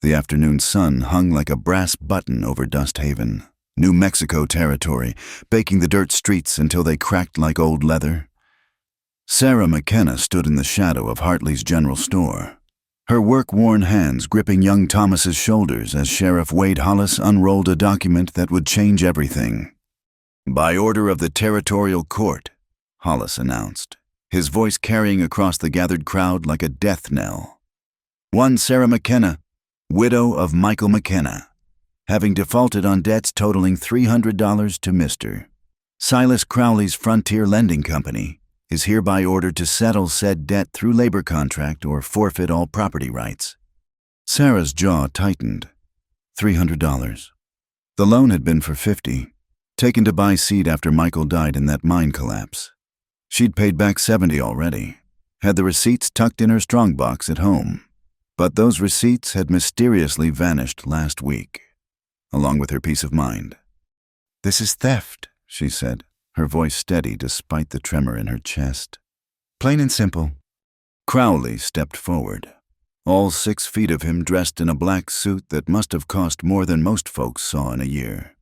The afternoon sun hung like a brass button over Dust Haven, New Mexico territory, baking the dirt streets until they cracked like old leather. Sarah McKenna stood in the shadow of Hartley's general store, her work-worn hands gripping young Thomas's shoulders as Sheriff Wade Hollis unrolled a document that would change everything. "By order of the Territorial Court," Hollis announced, his voice carrying across the gathered crowd like a death knell. One Sarah McKenna, widow of Michael McKenna, having defaulted on debts totaling $300 to Mr. Silas Crowley's Frontier Lending Company, is hereby ordered to settle said debt through labor contract or forfeit all property rights. Sarah's jaw tightened. $300. The loan had been for $50, taken to buy seed after Michael died in that mine collapse. She'd paid back $70 already, had the receipts tucked in her strongbox at home. But those receipts had mysteriously vanished last week, along with her peace of mind. "This is theft," she said, her voice steady despite the tremor in her chest. "Plain and simple." Crowley stepped forward, all 6 feet of him dressed in a black suit that must have cost more than most folks saw in a year.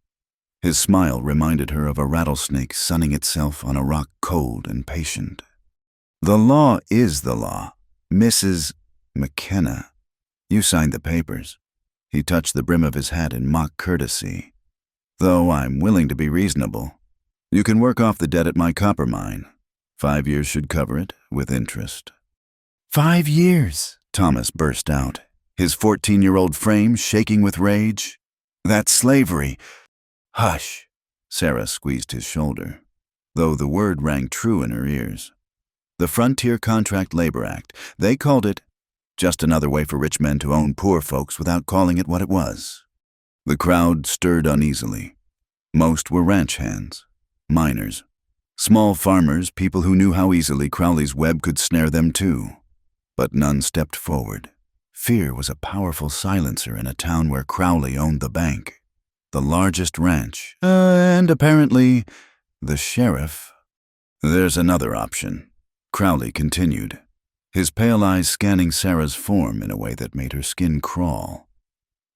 His smile reminded her of a rattlesnake sunning itself on a rock cold and patient. "The law is the law, Mrs. McKenna. You signed the papers." He touched the brim of his hat in mock courtesy. "Though I'm willing to be reasonable. You can work off the debt at my copper mine. 5 years should cover it, with interest." "5 years!" Thomas burst out, his 14-year-old frame shaking with rage. "That's slavery." "Hush!" Sarah squeezed his shoulder, though the word rang true in her ears. "The Frontier Contract Labor Act, they called it. Just another way for rich men to own poor folks without calling it what it was." The crowd stirred uneasily. Most were ranch hands, miners, small farmers, people who knew how easily Crowley's web could snare them too. But none stepped forward. Fear was a powerful silencer in a town where Crowley owned the bank, the largest ranch, and apparently the sheriff. "There's another option," Crowley continued, his pale eyes scanning Sarah's form in a way that made her skin crawl.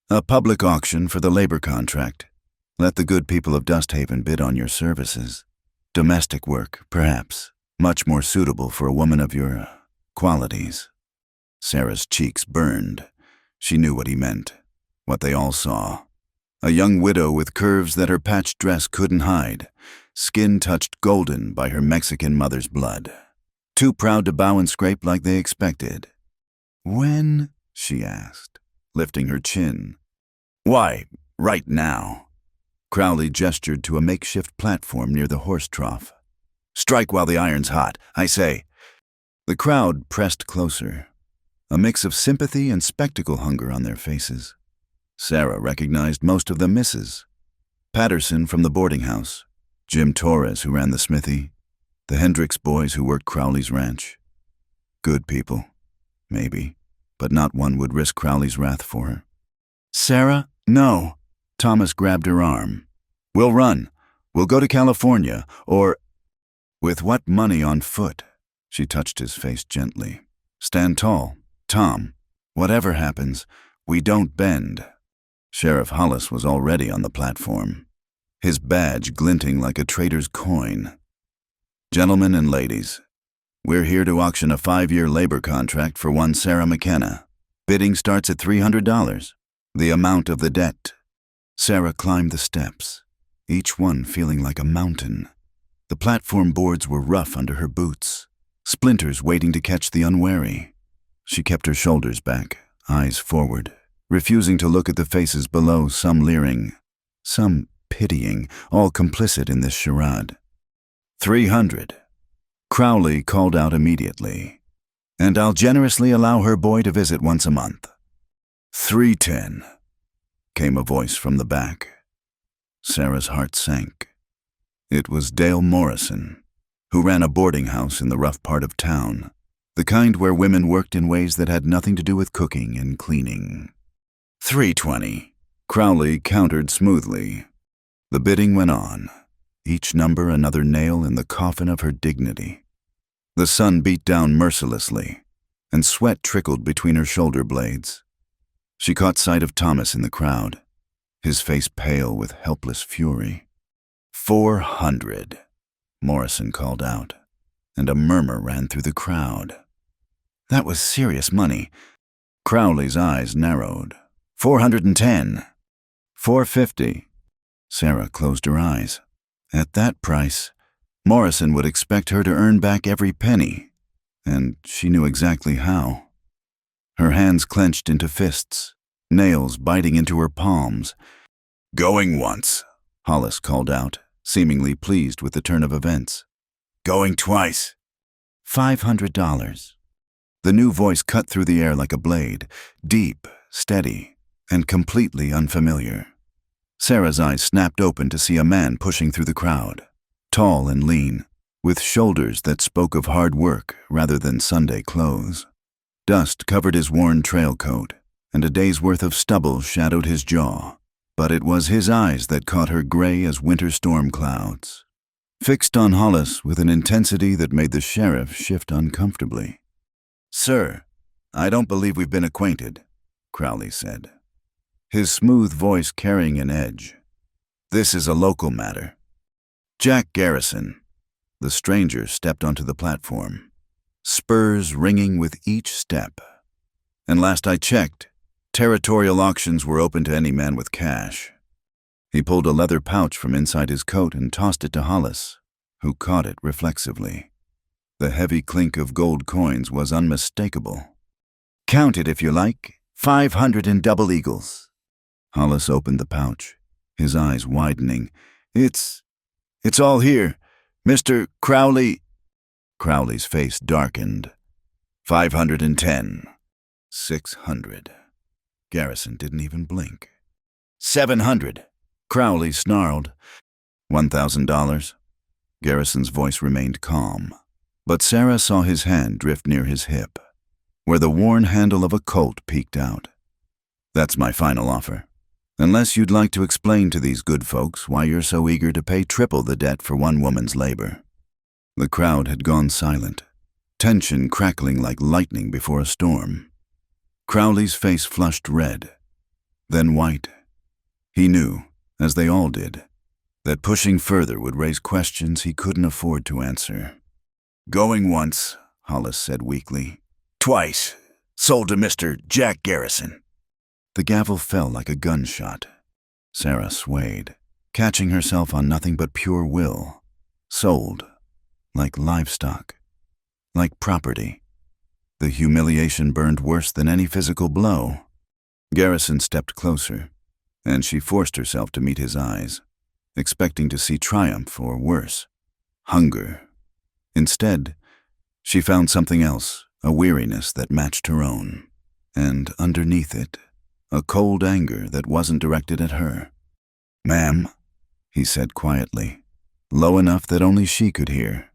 "A public auction for the labor contract. Let the good people of Dust Haven bid on your services. Domestic work, perhaps, much more suitable for a woman of your qualities." Sarah's cheeks burned. She knew what he meant, what they all saw. A young widow with curves that her patched dress couldn't hide, skin touched golden by her Mexican mother's blood. Too proud to bow and scrape like they expected. "When?" she asked, lifting her chin. "Why, right now." Crowley gestured to a makeshift platform near the horse trough. "Strike while the iron's hot, I say." The crowd pressed closer, a mix of sympathy and spectacle hunger on their faces. Sarah recognized most of the misses. Patterson from the boarding house, Jim Torres who ran the smithy, the Hendricks boys who worked Crowley's ranch. Good people, maybe, but not one would risk Crowley's wrath for her. "Sarah, no." Thomas grabbed her arm. "We'll run. We'll go to California, or—" "With what money on foot?" She touched his face gently. "Stand tall, Tom. Whatever happens, we don't bend." Sheriff Hollis was already on the platform, his badge glinting like a trader's coin. "Gentlemen and ladies, we're here to auction a 5-year labor contract for one Sarah McKenna. Bidding starts at $300, the amount of the debt." Sarah climbed the steps, each one feeling like a mountain. The platform boards were rough under her boots, splinters waiting to catch the unwary. She kept her shoulders back, eyes forward, refusing to look at the faces below, some leering, some pitying, all complicit in this charade. 300. Crowley called out immediately. "And I'll generously allow her boy to visit once a month." 310, came a voice from the back. Sarah's heart sank. It was Dale Morrison, who ran a boarding house in the rough part of town, the kind where women worked in ways that had nothing to do with cooking and cleaning. 320. Crowley countered smoothly. The bidding went on, each number another nail in the coffin of her dignity. The sun beat down mercilessly, and sweat trickled between her shoulder blades. She caught sight of Thomas in the crowd, his face pale with helpless fury. 400, Morrison called out, and a murmur ran through the crowd. That was serious money. Crowley's eyes narrowed. 410. 450. Sarah closed her eyes. At that price, Morrison would expect her to earn back every penny, and she knew exactly how. Her hands clenched into fists, nails biting into her palms. "Going once," Hollis called out, seemingly pleased with the turn of events. "Going twice." $500. The new voice cut through the air like a blade, deep, steady, and completely unfamiliar. Sarah's eyes snapped open to see a man pushing through the crowd, tall and lean, with shoulders that spoke of hard work rather than Sunday clothes. Dust covered his worn trail coat, and a day's worth of stubble shadowed his jaw, but it was his eyes that caught her gray as winter storm clouds, fixed on Hollis with an intensity that made the sheriff shift uncomfortably. "Sir, I don't believe we've been acquainted," Crowley said, his smooth voice carrying an edge. "This is a local matter." "Jack Garrison." The stranger stepped onto the platform, spurs ringing with each step. "And last I checked, territorial auctions were open to any man with cash." He pulled a leather pouch from inside his coat and tossed it to Hollis, who caught it reflexively. The heavy clink of gold coins was unmistakable. "Count it if you like. 500 in double eagles." Hollis opened the pouch, his eyes widening. It's all here. Mr. Crowley." Crowley's face darkened. 510. 600. Garrison didn't even blink. 700. Crowley snarled. $1,000. Garrison's voice remained calm, but Sarah saw his hand drift near his hip, where the worn handle of a Colt peeked out. "That's my final offer. Unless you'd like to explain to these good folks why you're so eager to pay triple the debt for one woman's labor." The crowd had gone silent, tension crackling like lightning before a storm. Crowley's face flushed red, then white. He knew, as they all did, that pushing further would raise questions he couldn't afford to answer. "Going once," Hollis said weakly. "Twice. Sold to Mr. Jack Garrison." The gavel fell like a gunshot. Sarah swayed, catching herself on nothing but pure will. Sold. Like livestock. Like property. The humiliation burned worse than any physical blow. Garrison stepped closer, and she forced herself to meet his eyes, expecting to see triumph or worse, hunger. Instead, she found something else, a weariness that matched her own, and underneath it, a cold anger that wasn't directed at her. "Ma'am," he said quietly, low enough that only she could hear.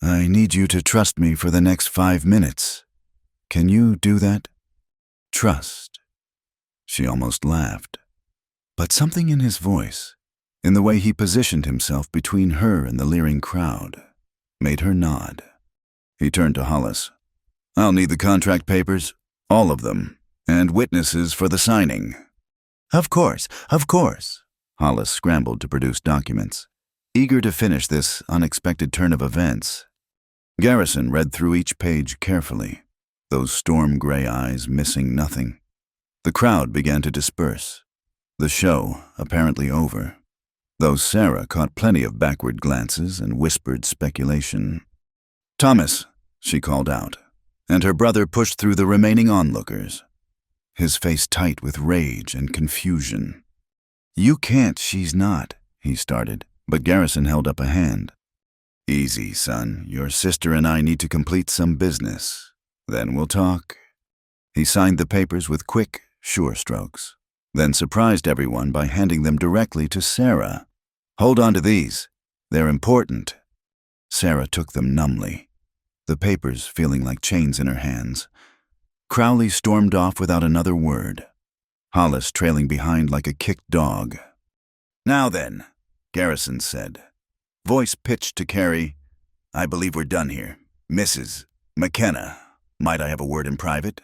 "I need you to trust me for the next 5 minutes. Can you do that?" Trust. She almost laughed. But something in his voice, in the way he positioned himself between her and the leering crowd, made her nod. He turned to Hollis. "I'll need the contract papers, all of them, and witnesses for the signing." Of course. Hollis scrambled to produce documents, eager to finish this unexpected turn of events. Garrison read through each page carefully, those storm-gray eyes missing nothing. The crowd began to disperse, the show apparently over, though Sarah caught plenty of backward glances and whispered speculation. "Thomas," she called out, and her brother pushed through the remaining onlookers, his face tight with rage and confusion. "You can't, she's not," he started, but Garrison held up a hand. "Easy, son. Your sister and I need to complete some business. Then we'll talk." He signed the papers with quick, sure strokes, then surprised everyone by handing them directly to Sarah. "Hold on to these. They're important." Sarah took them numbly, the papers feeling like chains in her hands. Crowley stormed off without another word, Hollis trailing behind like a kicked dog. "Now then," Garrison said, voice pitched to Carrie, "I believe we're done here. Mrs. McKenna, might I have a word in private?"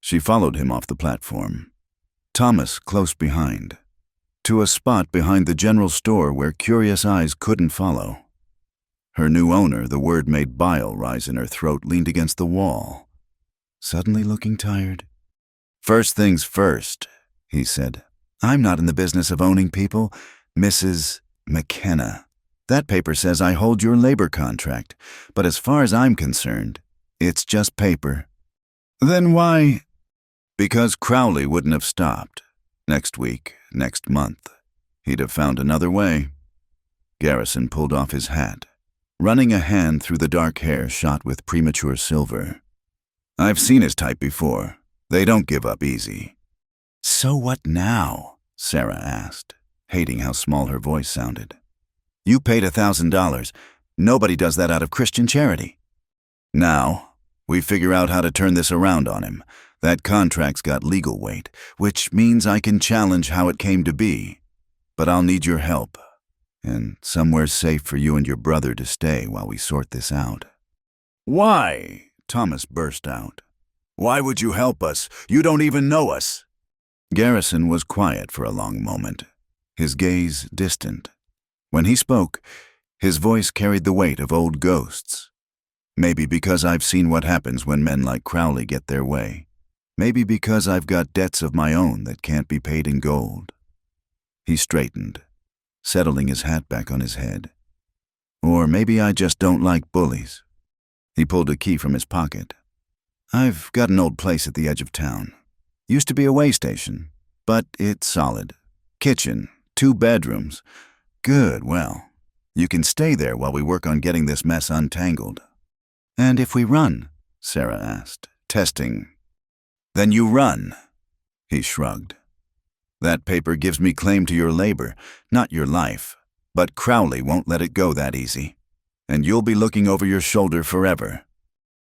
She followed him off the platform. Thomas close behind, to a spot behind the general store where curious eyes couldn't follow. Her new owner, the word made bile rise in her throat, leaned against the wall, suddenly looking tired. "First things first," he said. "I'm not in the business of owning people, Mrs. McKenna. That paper says I hold your labor contract, but as far as I'm concerned, it's just paper." "Then why?" "Because Crowley wouldn't have stopped. Next week, next month, he'd have found another way." Garrison pulled off his hat, running a hand through the dark hair shot with premature silver. "I've seen his type before. They don't give up easy." "So what now?" Sarah asked, hating how small her voice sounded. "You paid $1,000. Nobody does that out of Christian charity." "Now, we figure out how to turn this around on him. That contract's got legal weight, which means I can challenge how it came to be. But I'll need your help, and somewhere safe for you and your brother to stay while we sort this out." "Why?" Thomas burst out. "Why would you help us? You don't even know us." Garrison was quiet for a long moment, his gaze distant. When he spoke, his voice carried the weight of old ghosts. "Maybe because I've seen what happens when men like Crowley get their way. Maybe because I've got debts of my own that can't be paid in gold." He straightened, settling his hat back on his head. "Or maybe I just don't like bullies." He pulled a key from his pocket. "I've got an old place at the edge of town. Used to be a way station, but it's solid. Kitchen, 2 bedrooms. Good, well, you can stay there while we work on getting this mess untangled." "And if we run?" Sarah asked, testing. "Then you run." He shrugged. "That paper gives me claim to your labor, not your life. But Crowley won't let it go that easy. And you'll be looking over your shoulder forever."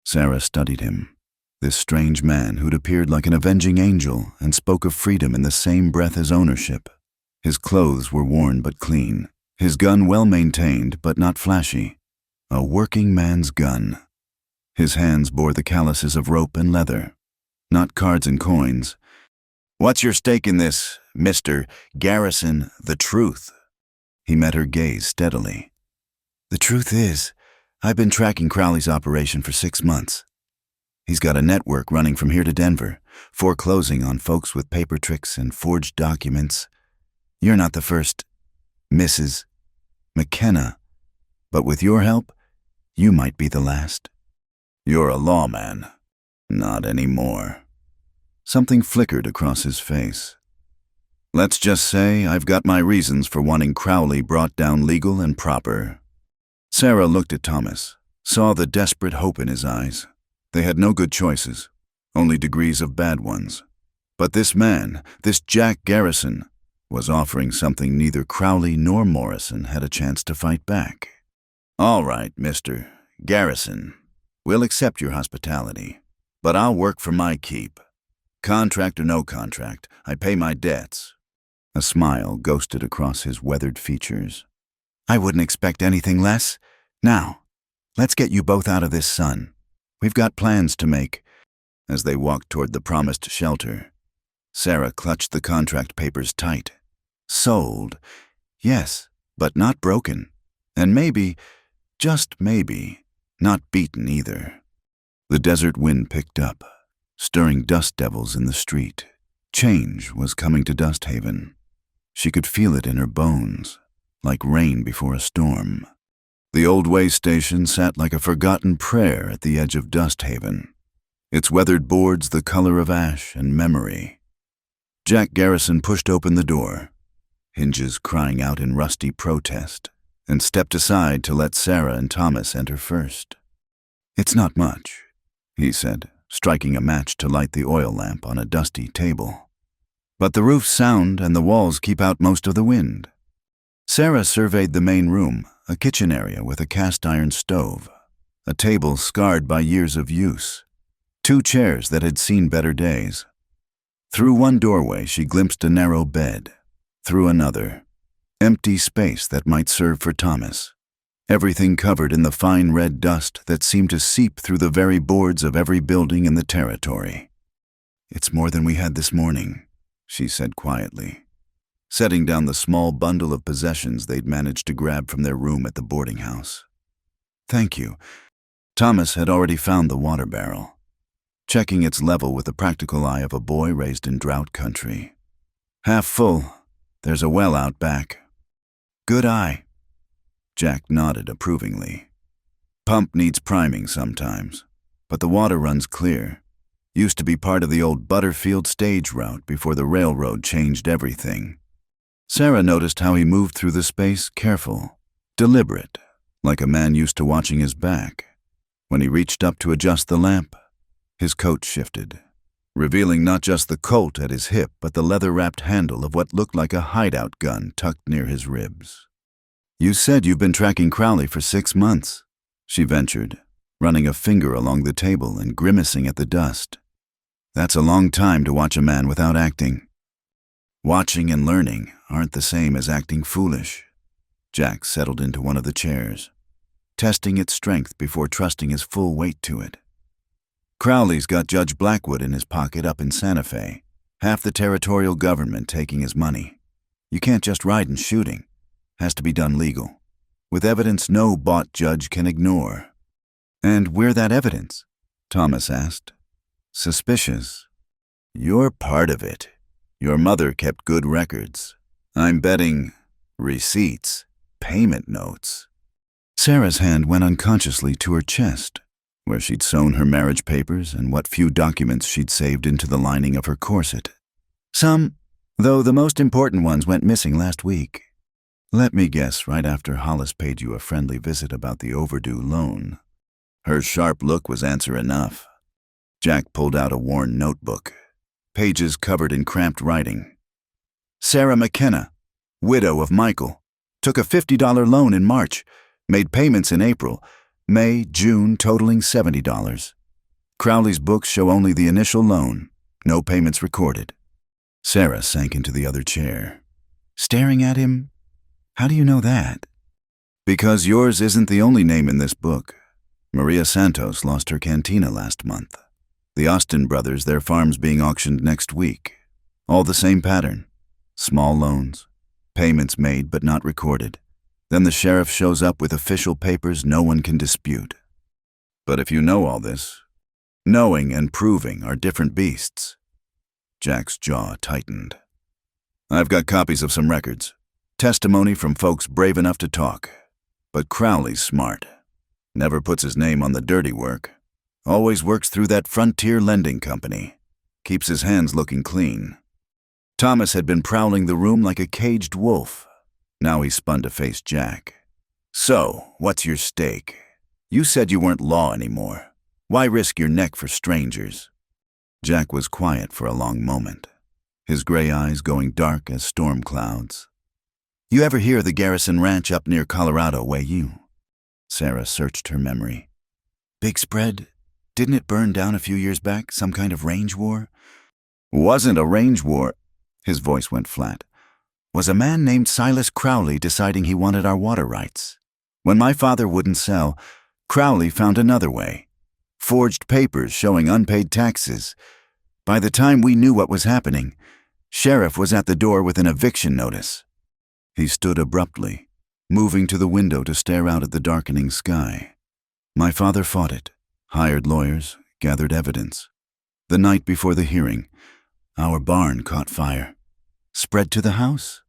Sarah studied him, this strange man who'd appeared like an avenging angel and spoke of freedom in the same breath as ownership. His clothes were worn but clean, his gun well-maintained but not flashy. A working man's gun. His hands bore the calluses of rope and leather, not cards and coins. "What's your stake in this, Mr. Garrison, the truth?" He met her gaze steadily. "The truth is, I've been tracking Crowley's operation for 6 months. He's got a network running from here to Denver, foreclosing on folks with paper tricks and forged documents. You're not the first, Mrs. McKenna, but with your help, you might be the last." "You're a lawman." "Not anymore." Something flickered across his face. "Let's just say I've got my reasons for wanting Crowley brought down legal and proper." Sarah looked at Thomas, saw the desperate hope in his eyes. They had no good choices, only degrees of bad ones. But this man, this Jack Garrison, was offering something neither Crowley nor Morrison had a chance to fight back. "All right, Mr. Garrison, we'll accept your hospitality, but I'll work for my keep. Contract or no contract, I pay my debts." A smile ghosted across his weathered features. "I wouldn't expect anything less. Now, let's get you both out of this sun. We've got plans to make." As they walked toward the promised shelter, Sarah clutched the contract papers tight. Sold, yes, but not broken. And maybe, just maybe, not beaten either. The desert wind picked up, stirring dust devils in the street. Change was coming to Dust Haven. She could feel it in her bones, like rain before a storm. The old way station sat like a forgotten prayer at the edge of Dust Haven, its weathered boards the color of ash and memory. Jack Garrison pushed open the door, hinges crying out in rusty protest, and stepped aside to let Sarah and Thomas enter first. "It's not much," he said, striking a match to light the oil lamp on a dusty table. "But the roof's sound and the walls keep out most of the wind." Sarah surveyed the main room, a kitchen area with a cast-iron stove, a table scarred by years of use, 2 chairs that had seen better days. Through one doorway she glimpsed a narrow bed, through another, empty space that might serve for Thomas, everything covered in the fine red dust that seemed to seep through the very boards of every building in the territory. It's more than we had this morning, she said quietly, setting down the small bundle of possessions they'd managed to grab from their room at the boarding house. Thank you. Thomas had already found the water barrel, checking its level with the practical eye of a boy raised in drought country. Half full. There's a well out back. Good eye. Jack nodded approvingly. Pump needs priming sometimes, but the water runs clear. Used to be part of the old Butterfield stage route before the railroad changed everything. Sarah noticed how he moved through the space careful, deliberate, like a man used to watching his back. When he reached up to adjust the lamp, his coat shifted, revealing not just the Colt at his hip but the leather-wrapped handle of what looked like a hideout gun tucked near his ribs. You said you've been tracking Crowley for 6 months, she ventured, running a finger along the table and grimacing at the dust. That's a long time to watch a man without acting. Watching and learning aren't the same as acting foolish. Jack settled into one of the chairs, testing its strength before trusting his full weight to it. Crowley's got Judge Blackwood in his pocket up in Santa Fe, half the territorial government taking his money. You can't just ride and shooting. Has to be done legal, with evidence no bought judge can ignore. And where that evidence? Thomas asked. Suspicious. You're part of it. Your mother kept good records. I'm betting receipts, payment notes. Sarah's hand went unconsciously to her chest, where she'd sewn her marriage papers and what few documents she'd saved into the lining of her corset. Some, though the most important ones went missing last week. Let me guess, right after Hollis paid you a friendly visit about the overdue loan. Her sharp look was answer enough. Jack pulled out a worn notebook, pages covered in cramped writing. Sarah McKenna, widow of Michael, took a $50 loan in March, made payments in April, May, June totaling $70. Crowley's books show only the initial loan, no payments recorded. Sarah sank into the other chair, staring at him. How do you know that? Because yours isn't the only name in this book. Maria Santos lost her cantina last month. The Austin brothers, their farms being auctioned next week. All the same pattern. Small loans, payments made but not recorded. Then the sheriff shows up with official papers no one can dispute. But if you know all this, knowing and proving are different beasts. Jack's jaw tightened. I've got copies of some records. Testimony from folks brave enough to talk. But Crowley's smart. Never puts his name on the dirty work. Always works through that Frontier Lending Company. Keeps his hands looking clean. Thomas had been prowling the room like a caged wolf. Now he spun to face Jack. So, what's your stake? You said you weren't law anymore. Why risk your neck for strangers? Jack was quiet for a long moment, his gray eyes going dark as storm clouds. You ever hear the Garrison Ranch up near Colorado way you? Sarah searched her memory. Big spread? Didn't it burn down a few years back, some kind of range war? Wasn't a range war. His voice went flat. Was a man named Silas Crowley deciding he wanted our water rights. When my father wouldn't sell, Crowley found another way. Forged papers showing unpaid taxes. By the time we knew what was happening, sheriff was at the door with an eviction notice. He stood abruptly, moving to the window to stare out at the darkening sky. My father fought it, hired lawyers, gathered evidence. The night before the hearing, our barn caught fire. Spread to the house.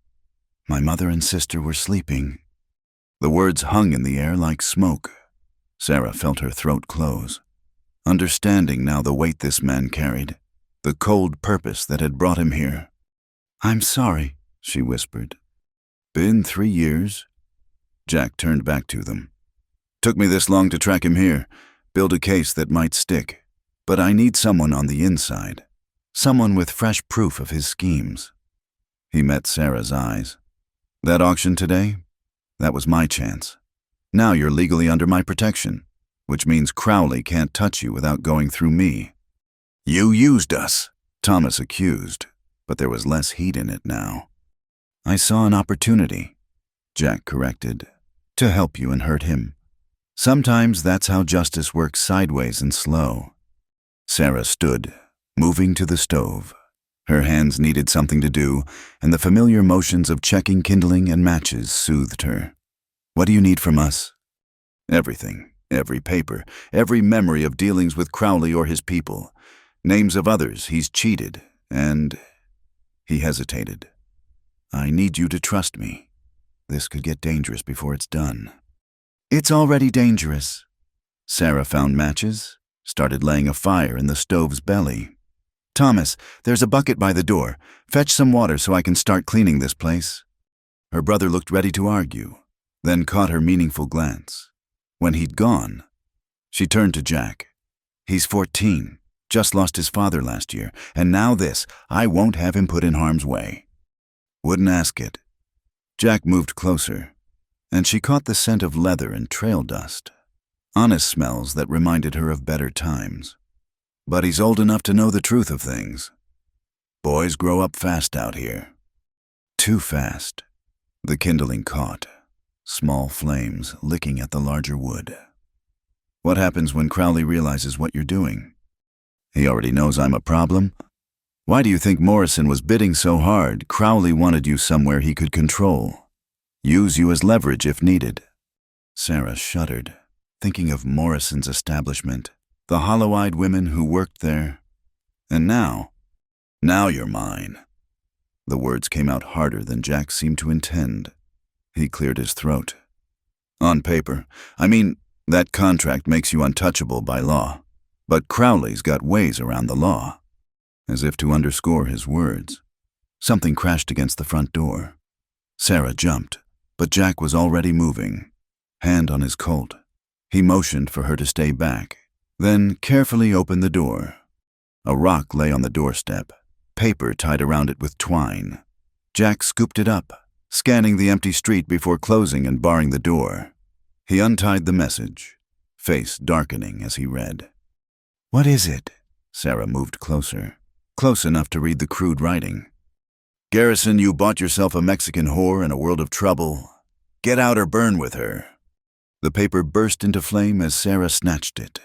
My mother and sister were sleeping. The words hung in the air like smoke. Sarah felt her throat close, understanding now the weight this man carried, the cold purpose that had brought him here. I'm sorry, she whispered. Been 3 years? Jack turned back to them. Took me this long to track him here, build a case that might stick. But I need someone on the inside, someone with fresh proof of his schemes. He met Sarah's eyes. That auction today? That was my chance. Now you're legally under my protection, which means Crowley can't touch you without going through me. You used us, Thomas accused, but there was less heat in it now. I saw an opportunity, Jack corrected, to help you and hurt him. Sometimes that's how justice works sideways and slow. Sarah stood, moving to the stove. Her hands needed something to do, and the familiar motions of checking kindling and matches soothed her. "What do you need from us?" "Everything. Every paper. Every memory of dealings with Crowley or his people. Names of others he's cheated, and—" He hesitated. "I need you to trust me. This could get dangerous before it's done." "It's already dangerous." Sarah found matches, started laying a fire in the stove's belly. "Thomas, there's a bucket by the door. Fetch some water so I can start cleaning this place." Her brother looked ready to argue, then caught her meaningful glance. When he'd gone, she turned to Jack. "He's 14, just lost his father last year, and now this. I won't have him put in harm's way." "Wouldn't ask it." Jack moved closer, and she caught the scent of leather and trail dust. Honest smells that reminded her of better times. But he's old enough to know the truth of things. Boys grow up fast out here. Too fast. The kindling caught, small flames licking at the larger wood. "What happens when Crowley realizes what you're doing?" "He already knows I'm a problem. Why do you think Morrison was bidding so hard? Crowley wanted you somewhere he could control. Use you as leverage if needed." Sarah shuddered, thinking of Morrison's establishment, the hollow-eyed women who worked there. "And now you're mine." The words came out harder than Jack seemed to intend. He cleared his throat. "On paper. I mean, that contract makes you untouchable by law. But Crowley's got ways around the law." As if to underscore his words, something crashed against the front door. Sarah jumped, but Jack was already moving, hand on his Colt. He motioned for her to stay back, then carefully opened the door. A rock lay on the doorstep, paper tied around it with twine. Jack scooped it up, scanning the empty street before closing and barring the door. He untied the message, face darkening as he read. "What is it?" Sarah moved closer, close enough to read the crude writing. "Garrison, you bought yourself a Mexican whore in a world of trouble. Get out or burn with her." The paper burst into flame as Sarah snatched it,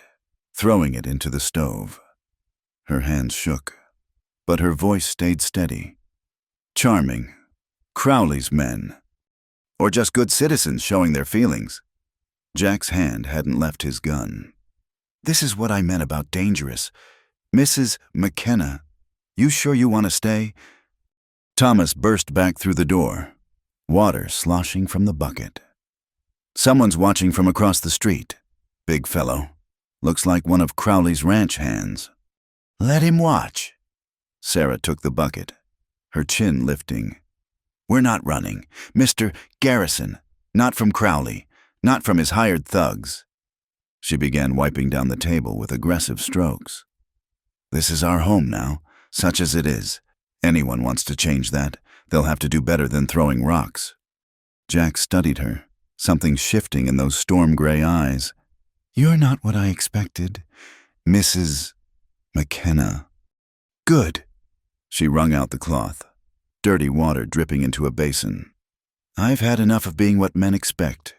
throwing it into the stove. Her hands shook, but her voice stayed steady. "Charming. Crowley's men. Or just good citizens showing their feelings." Jack's hand hadn't left his gun. "This is what I meant about dangerous. Mrs. McKenna, you sure you want to stay?" Thomas burst back through the door, water sloshing from the bucket. "Someone's watching from across the street. Big fellow. Looks like one of Crowley's ranch hands." "Let him watch." Sarah took the bucket, her chin lifting. "We're not running. Mr. Garrison, not from Crowley, not from his hired thugs." She began wiping down the table with aggressive strokes. "This is our home now, such as it is. Anyone wants to change that, they'll have to do better than throwing rocks." Jack studied her, something shifting in those storm-gray eyes. "You're not what I expected, Mrs. McKenna." "Good." She wrung out the cloth, dirty water dripping into a basin. "I've had enough of being what men expect."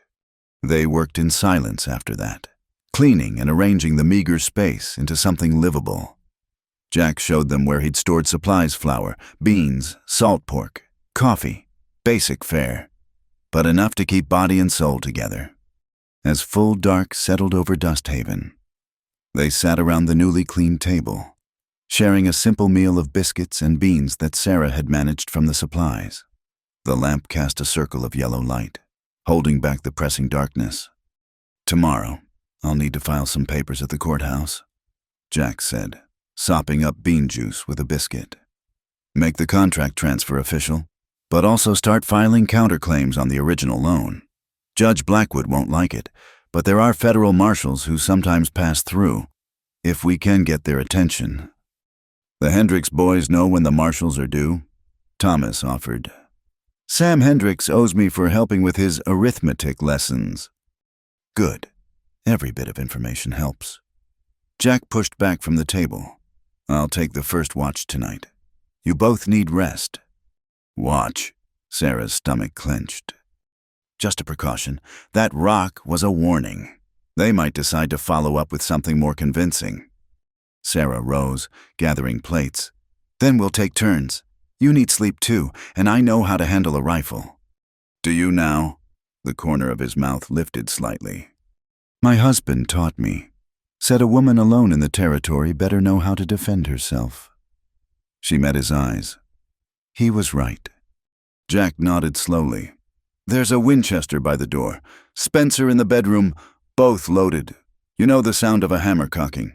They worked in silence after that, cleaning and arranging the meager space into something livable. Jack showed them where he'd stored supplies: flour, beans, salt pork, coffee, basic fare, but enough to keep body and soul together. As full dark settled over Dust Haven, they sat around the newly cleaned table, sharing a simple meal of biscuits and beans that Sarah had managed from the supplies. The lamp cast a circle of yellow light, holding back the pressing darkness. "Tomorrow, I'll need to file some papers at the courthouse," Jack said, sopping up bean juice with a biscuit. "Make the contract transfer official, but also start filing counterclaims on the original loan. Judge Blackwood won't like it, but there are federal marshals who sometimes pass through, if we can get their attention." "The Hendricks boys know when the marshals are due," Thomas offered. "Sam Hendricks owes me for helping with his arithmetic lessons." "Good. Every bit of information helps." Jack pushed back from the table. "I'll take the first watch tonight. You both need rest." "Watch." Sarah's stomach clenched. "Just a precaution. That rock was a warning. They might decide to follow up with something more convincing." Sarah rose, gathering plates. "Then we'll take turns. You need sleep too, and I know how to handle a rifle." "Do you now?" The corner of his mouth lifted slightly. "My husband taught me. Said a woman alone in the territory better know how to defend herself." She met his eyes. He was right. Jack nodded slowly. "There's a Winchester by the door. Spencer in the bedroom, both loaded. You know the sound of a hammer cocking?"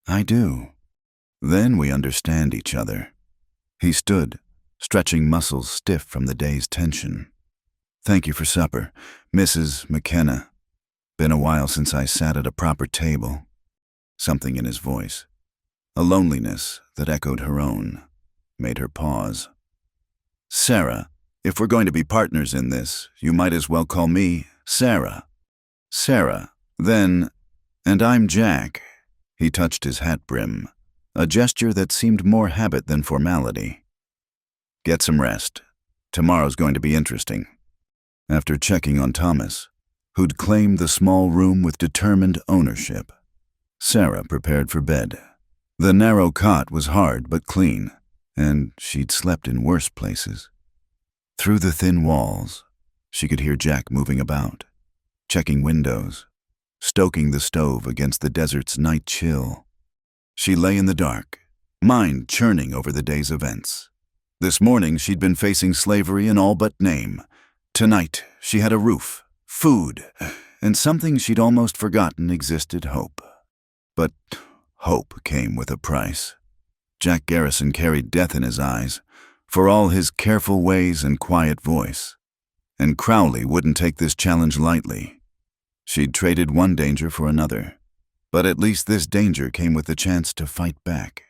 "I do." "Then we understand each other." He stood, stretching muscles stiff from the day's tension. "Thank you for supper, Mrs. McKenna. Been a while since I sat at a proper table." Something in his voice, a loneliness that echoed her own, made her pause. "Sarah, if we're going to be partners in this, you might as well call me Sarah." "Sarah, then, and I'm Jack." He touched his hat brim, a gesture that seemed more habit than formality. "Get some rest. Tomorrow's going to be interesting." After checking on Thomas, who'd claimed the small room with determined ownership, Sarah prepared for bed. The narrow cot was hard but clean, and she'd slept in worse places. Through the thin walls, she could hear Jack moving about, checking windows, stoking the stove against the desert's night chill. She lay in the dark, mind churning over the day's events. This morning she'd been facing slavery in all but name. Tonight she had a roof, food, and something she'd almost forgotten existed: hope. But hope came with a price. Jack Garrison carried death in his eyes, for all his careful ways and quiet voice. And Crowley wouldn't take this challenge lightly. She'd traded one danger for another, but at least this danger came with the chance to fight back.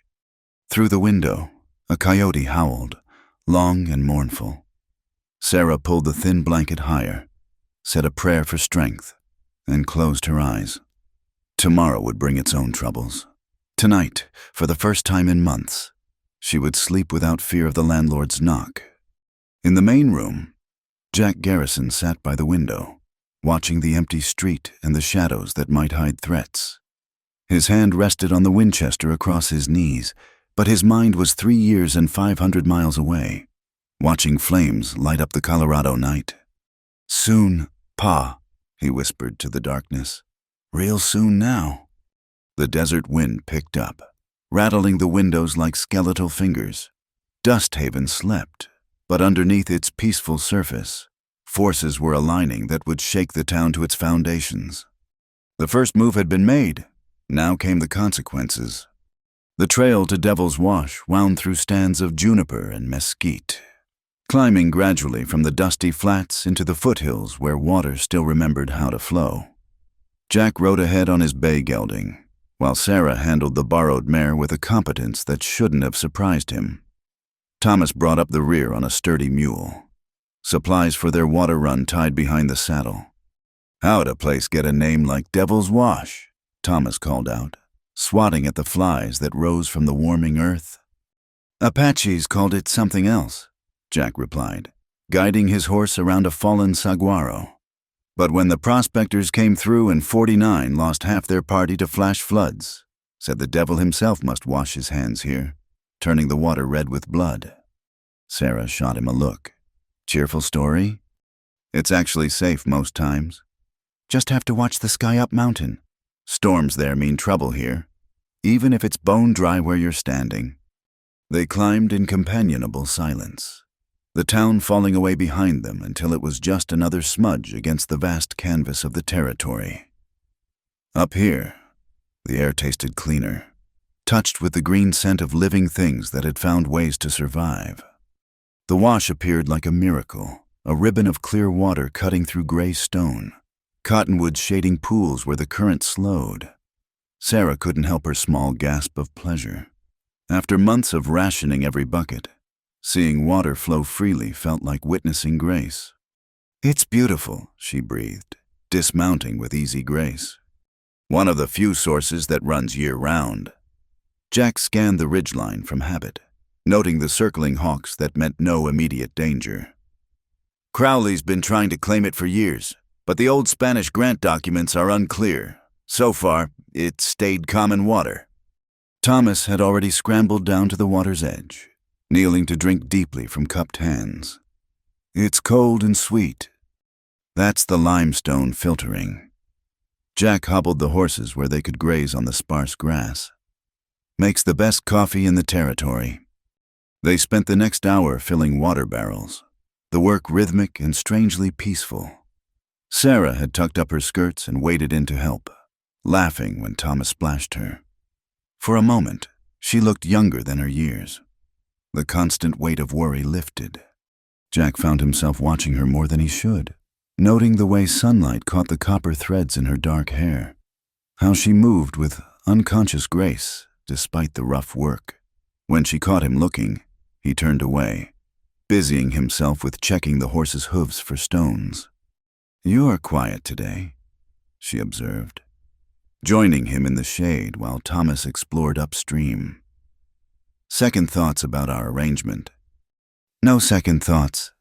Through the window, a coyote howled, long and mournful. Sarah pulled the thin blanket higher, said a prayer for strength, and closed her eyes. Tomorrow would bring its own troubles. Tonight, for the first time in months, she would sleep without fear of the landlord's knock. In the main room, Jack Garrison sat by the window, watching the empty street and the shadows that might hide threats. His hand rested on the Winchester across his knees, but his mind was 3 years and 500 miles away, watching flames light up the Colorado night. "Soon, Pa," he whispered to the darkness. "Real soon now." The desert wind picked up, rattling the windows like skeletal fingers. Dust Haven slept, but underneath its peaceful surface, forces were aligning that would shake the town to its foundations. The first move had been made. Now came the consequences. The trail to Devil's Wash wound through stands of juniper and mesquite, climbing gradually from the dusty flats into the foothills where water still remembered how to flow. Jack rode ahead on his bay gelding, while Sarah handled the borrowed mare with a competence that shouldn't have surprised him. Thomas brought up the rear on a sturdy mule, supplies for their water run tied behind the saddle. "How'd a place get a name like Devil's Wash?" Thomas called out, swatting at the flies that rose from the warming earth. "Apaches called it something else," Jack replied, guiding his horse around a fallen saguaro. "But when the prospectors came through and 49 lost half their party to flash floods, said the devil himself must wash his hands here, turning the water red with blood." Sarah shot him a look. "Cheerful story? It's actually safe most times. Just have to watch the sky up mountain. Storms there mean trouble here, even if it's bone dry where you're standing." They climbed in companionable silence, the town falling away behind them until it was just another smudge against the vast canvas of the territory. Up here, the air tasted cleaner, touched with the green scent of living things that had found ways to survive. The wash appeared like a miracle, a ribbon of clear water cutting through gray stone, cottonwoods shading pools where the current slowed. Sarah couldn't help her small gasp of pleasure. After months of rationing every bucket, seeing water flow freely felt like witnessing grace. "It's beautiful," she breathed, dismounting with easy grace. "One of the few sources that runs year-round." Jack scanned the ridgeline from habit, noting the circling hawks that meant no immediate danger. "Crowley's been trying to claim it for years, but the old Spanish grant documents are unclear. So far, it's stayed common water." Thomas had already scrambled down to the water's edge, kneeling to drink deeply from cupped hands. It's cold and sweet. That's the limestone filtering. Jack hobbled the horses where they could graze on the sparse grass. Makes the best coffee in the territory. They spent the next hour filling water barrels, the work rhythmic and strangely peaceful. Sarah had tucked up her skirts and waded in to help, laughing when Thomas splashed her. For a moment, she looked younger than her years. The constant weight of worry lifted. Jack found himself watching her more than he should, noting the way sunlight caught the copper threads in her dark hair, how she moved with unconscious grace despite the rough work. When she caught him looking, he turned away, busying himself with checking the horse's hooves for stones. "You're quiet today," she observed, joining him in the shade while Thomas explored upstream. "Second thoughts about our arrangement." "No second thoughts."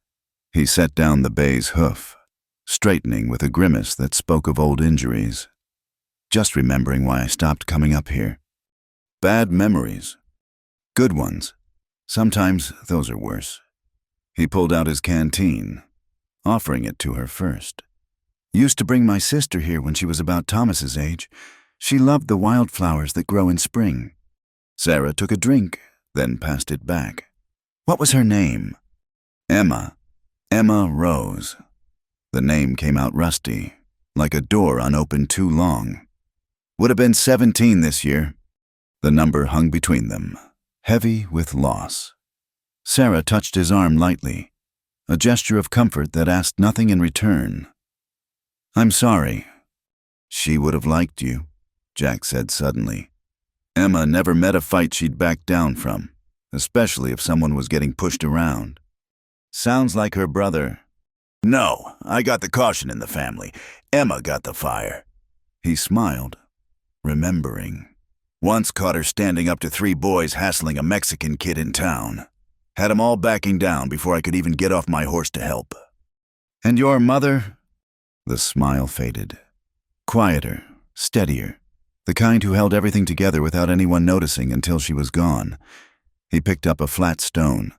He set down the bay's hoof, straightening with a grimace that spoke of old injuries. "Just remembering why I stopped coming up here." "Bad memories." "Good ones. Sometimes those are worse." He pulled out his canteen, offering it to her first. "Used to bring my sister here when she was about Thomas's age. She loved the wildflowers that grow in spring." Sarah took a drink, then passed it back. "What was her name?" "Emma. Emma Rose." The name came out rusty, like a door unopened too long. "Would have been 17 this year." The number hung between them, heavy with loss. Sarah touched his arm lightly, a gesture of comfort that asked nothing in return. "I'm sorry." "She would have liked you," Jack said suddenly. Emma never met a fight she'd back down from, especially if someone was getting pushed around. "Sounds like her brother." "No, I got the caution in the family. Emma got the fire." He smiled, remembering. "Once caught her standing up to 3 boys hassling a Mexican kid in town. Had 'em all backing down before I could even get off my horse to help." "And your mother?" The smile faded. Quieter, steadier, the kind who held everything together without anyone noticing until she was gone. He picked up a flat stone,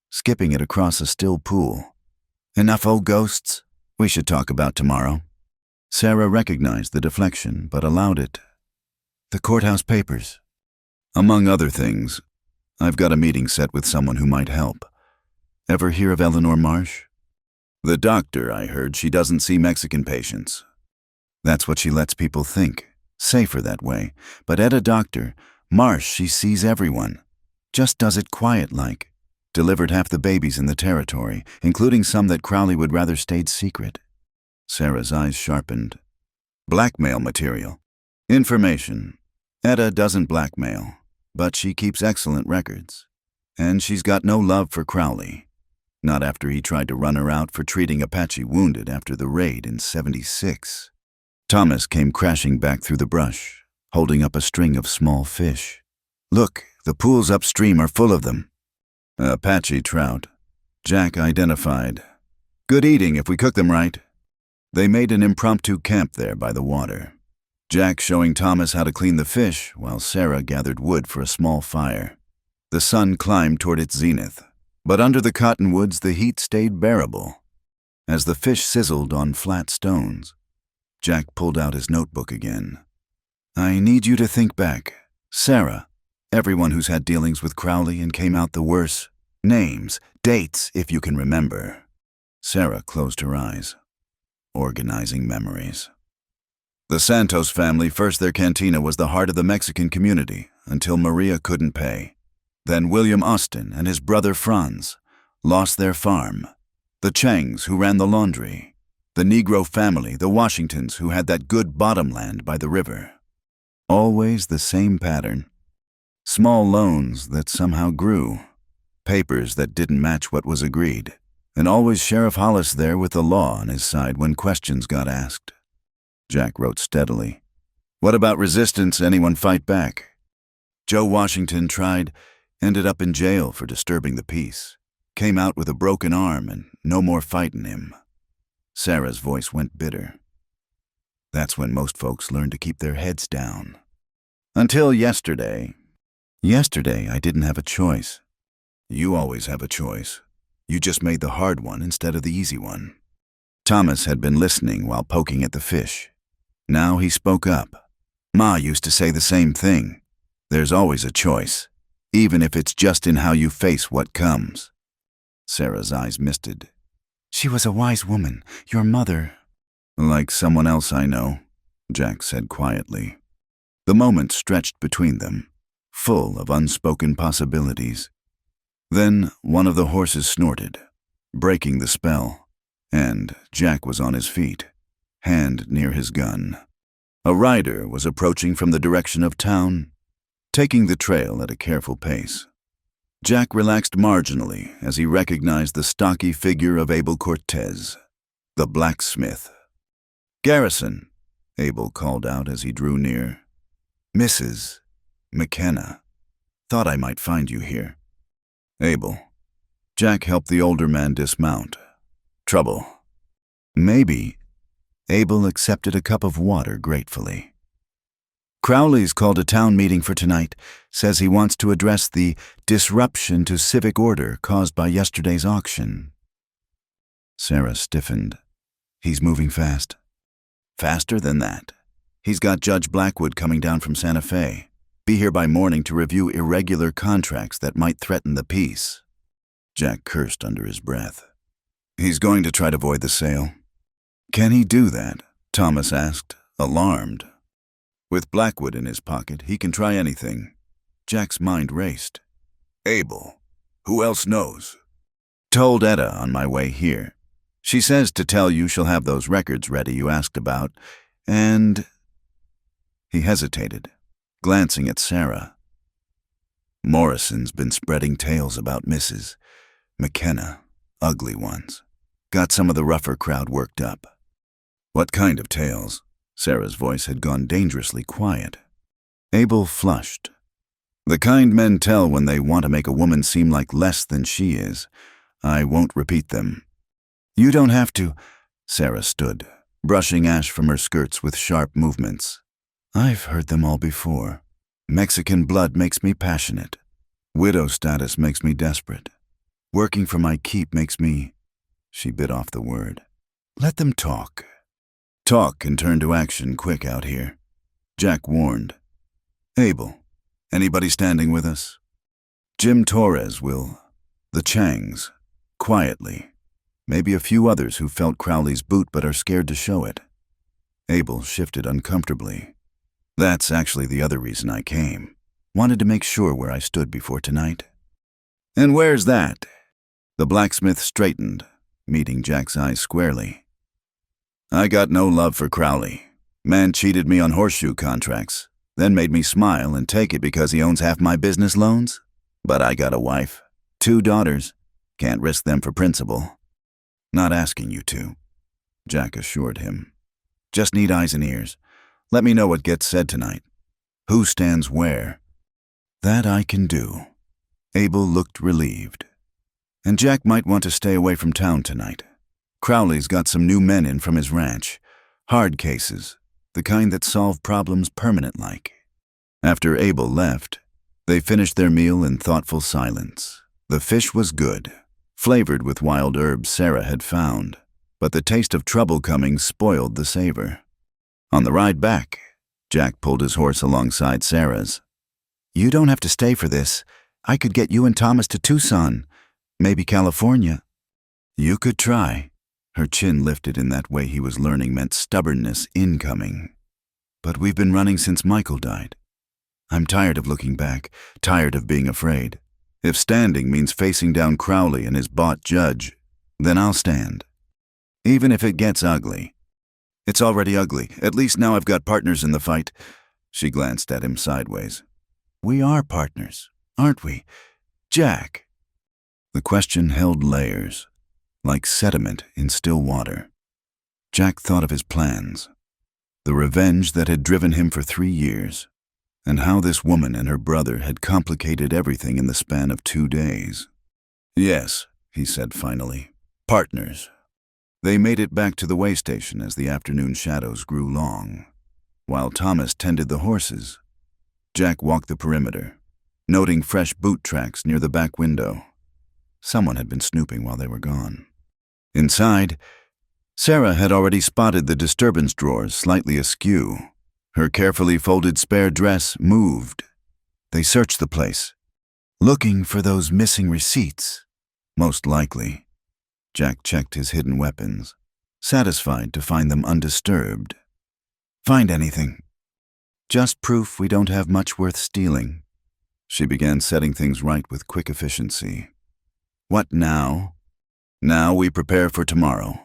skipping it across a still pool. "Enough old ghosts? We should talk about tomorrow." Sarah recognized the deflection, but allowed it. "The courthouse papers." "Among other things, I've got a meeting set with someone who might help. Ever hear of Eleanor Marsh?" "The doctor, I heard she doesn't see Mexican patients." "That's what she lets people think. Safer that way. But at a doctor, Marsh, she sees everyone. Just does it quiet-like. Delivered half the babies in the territory, including some that Crowley would rather stayed secret." Sarah's eyes sharpened. "Blackmail material." "Information. Etta doesn't blackmail, but she keeps excellent records. And she's got no love for Crowley. Not after he tried to run her out for treating Apache wounded after the raid in '76. Thomas came crashing back through the brush, holding up a string of small fish. "Look, the pools upstream are full of them." "Apache trout." Jack identified. "Good eating if we cook them right." They made an impromptu camp there by the water, Jack showing Thomas how to clean the fish while Sarah gathered wood for a small fire. The sun climbed toward its zenith, but under the cottonwoods the heat stayed bearable. As the fish sizzled on flat stones, Jack pulled out his notebook again. "I need you to think back. Sarah, everyone who's had dealings with Crowley and came out the worse. Names, dates, if you can remember." Sarah closed her eyes, organizing memories. "The Santos family, first their cantina was the heart of the Mexican community until Maria couldn't pay. Then William Austin and his brother Franz lost their farm. The Changs, who ran the laundry. The Negro family, the Washingtons, who had that good bottomland by the river. Always the same pattern. Small loans that somehow grew. Papers that didn't match what was agreed. And always Sheriff Hollis there with the law on his side when questions got asked." Jack wrote steadily. "What about resistance? Anyone fight back?" "Joe Washington tried, ended up in jail for disturbing the peace. Came out with a broken arm and no more fighting him." Sarah's voice went bitter. "That's when most folks learn to keep their heads down." Until yesterday. Yesterday, I didn't have a choice. You always have a choice. You just made the hard one instead of the easy one. Thomas had been listening while poking at the fish. Now he spoke up. Ma used to say the same thing. There's always a choice, even if it's just in how you face what comes. Sarah's eyes misted. She was a wise woman. Your mother. Like someone else I know, Jack said quietly. The moment stretched between them, full of unspoken possibilities. Then one of the horses snorted, breaking the spell, and Jack was on his feet, hand near his gun. A rider was approaching from the direction of town, taking the trail at a careful pace. Jack relaxed marginally as he recognized the stocky figure of Abel Cortez, the blacksmith. "Garrison," Abel called out as he drew near. "Mrs. McKenna. Thought I might find you here." "Abel." Jack helped the older man dismount. "Trouble?" "Maybe." Abel accepted a cup of water gratefully. "Crowley's called a town meeting for tonight. Says he wants to address the disruption to civic order caused by yesterday's auction." Sarah stiffened. "He's moving fast." "Faster than that. He's got Judge Blackwood coming down from Santa Fe. Be here by morning to review irregular contracts that might threaten the peace." Jack cursed under his breath. "He's going to try to void the sale." "Can he do that?" Thomas asked, alarmed. "With Blackwood in his pocket, he can try anything." Jack's mind raced. "Abel, who else knows?" "Told Etta on my way here. She says to tell you she'll have those records ready you asked about, and—" He hesitated, glancing at Sarah. "Morrison's been spreading tales about Mrs. McKenna, ugly ones. Got some of the rougher crowd worked up." "What kind of tales?" Sarah's voice had gone dangerously quiet. Abel flushed. "The kind men tell when they want to make a woman seem like less than she is. I won't repeat them." "You don't have to." Sarah stood, brushing ash from her skirts with sharp movements. "I've heard them all before. Mexican blood makes me passionate. Widow status makes me desperate. Working for my keep makes me—" She bit off the word. "Let them talk." "Talk can turn to action quick out here," Jack warned. "Abel, anybody standing with us?" "Jim Torres will. The Changs. Quietly. Maybe a few others who felt Crowley's boot but are scared to show it." Abel shifted uncomfortably. "That's actually the other reason I came. Wanted to make sure where I stood before tonight." "And where's that?" The blacksmith straightened, meeting Jack's eyes squarely. "I got no love for Crowley. Man cheated me on horseshoe contracts, then made me smile and take it because he owns half my business loans. But I got a wife, 2 daughters. Can't risk them for principal." "Not asking you to," Jack assured him. "Just need eyes and ears. Let me know what gets said tonight. Who stands where?" "That I can do." Abel looked relieved. "And Jack might want to stay away from town tonight. Crowley's got some new men in from his ranch. Hard cases, the kind that solve problems permanent-like." After Abel left, they finished their meal in thoughtful silence. The fish was good, flavored with wild herbs Sarah had found, but the taste of trouble coming spoiled the savor. On the ride back, Jack pulled his horse alongside Sarah's. "You don't have to stay for this. I could get you and Thomas to Tucson, maybe California." "You could try." Her chin lifted in that way he was learning meant stubbornness incoming. "But we've been running since Michael died. I'm tired of looking back, tired of being afraid. If standing means facing down Crowley and his bought judge, then I'll stand. Even if it gets ugly." "It's already ugly. At least now I've got partners in the fight." She glanced at him sideways. "We are partners, aren't we, Jack?" The question held layers, like sediment in still water. Jack thought of his plans, the revenge that had driven him for 3 years, and how this woman and her brother had complicated everything in the span of 2 days. "Yes," he said finally, "partners." They made it back to the way station as the afternoon shadows grew long, while Thomas tended the horses. Jack walked the perimeter, noting fresh boot tracks near the back window. Someone had been snooping while they were gone. Inside, Sarah had already spotted the disturbance drawers slightly askew. Her carefully folded spare dress moved. They searched the place, looking for those missing receipts. Most likely. Jack checked his hidden weapons, satisfied to find them undisturbed. Find anything? Just proof we don't have much worth stealing. She began setting things right with quick efficiency. What now? Now we prepare for tomorrow.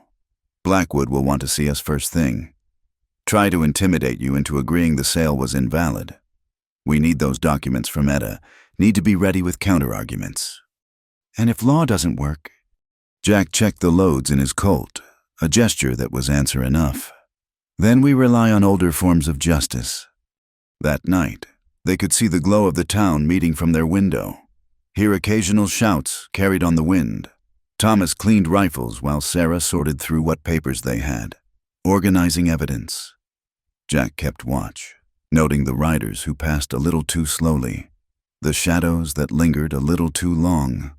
Blackwood will want to see us first thing. Try to intimidate you into agreeing the sale was invalid. We need those documents from Etta. Need to be ready with counter-arguments. And if law doesn't work? Jack checked the loads in his Colt, a gesture that was answer enough. Then we rely on older forms of justice. That night, they could see the glow of the town meeting from their window, hear occasional shouts carried on the wind. Thomas cleaned rifles while Sarah sorted through what papers they had, organizing evidence. Jack kept watch, noting the riders who passed a little too slowly, the shadows that lingered a little too long.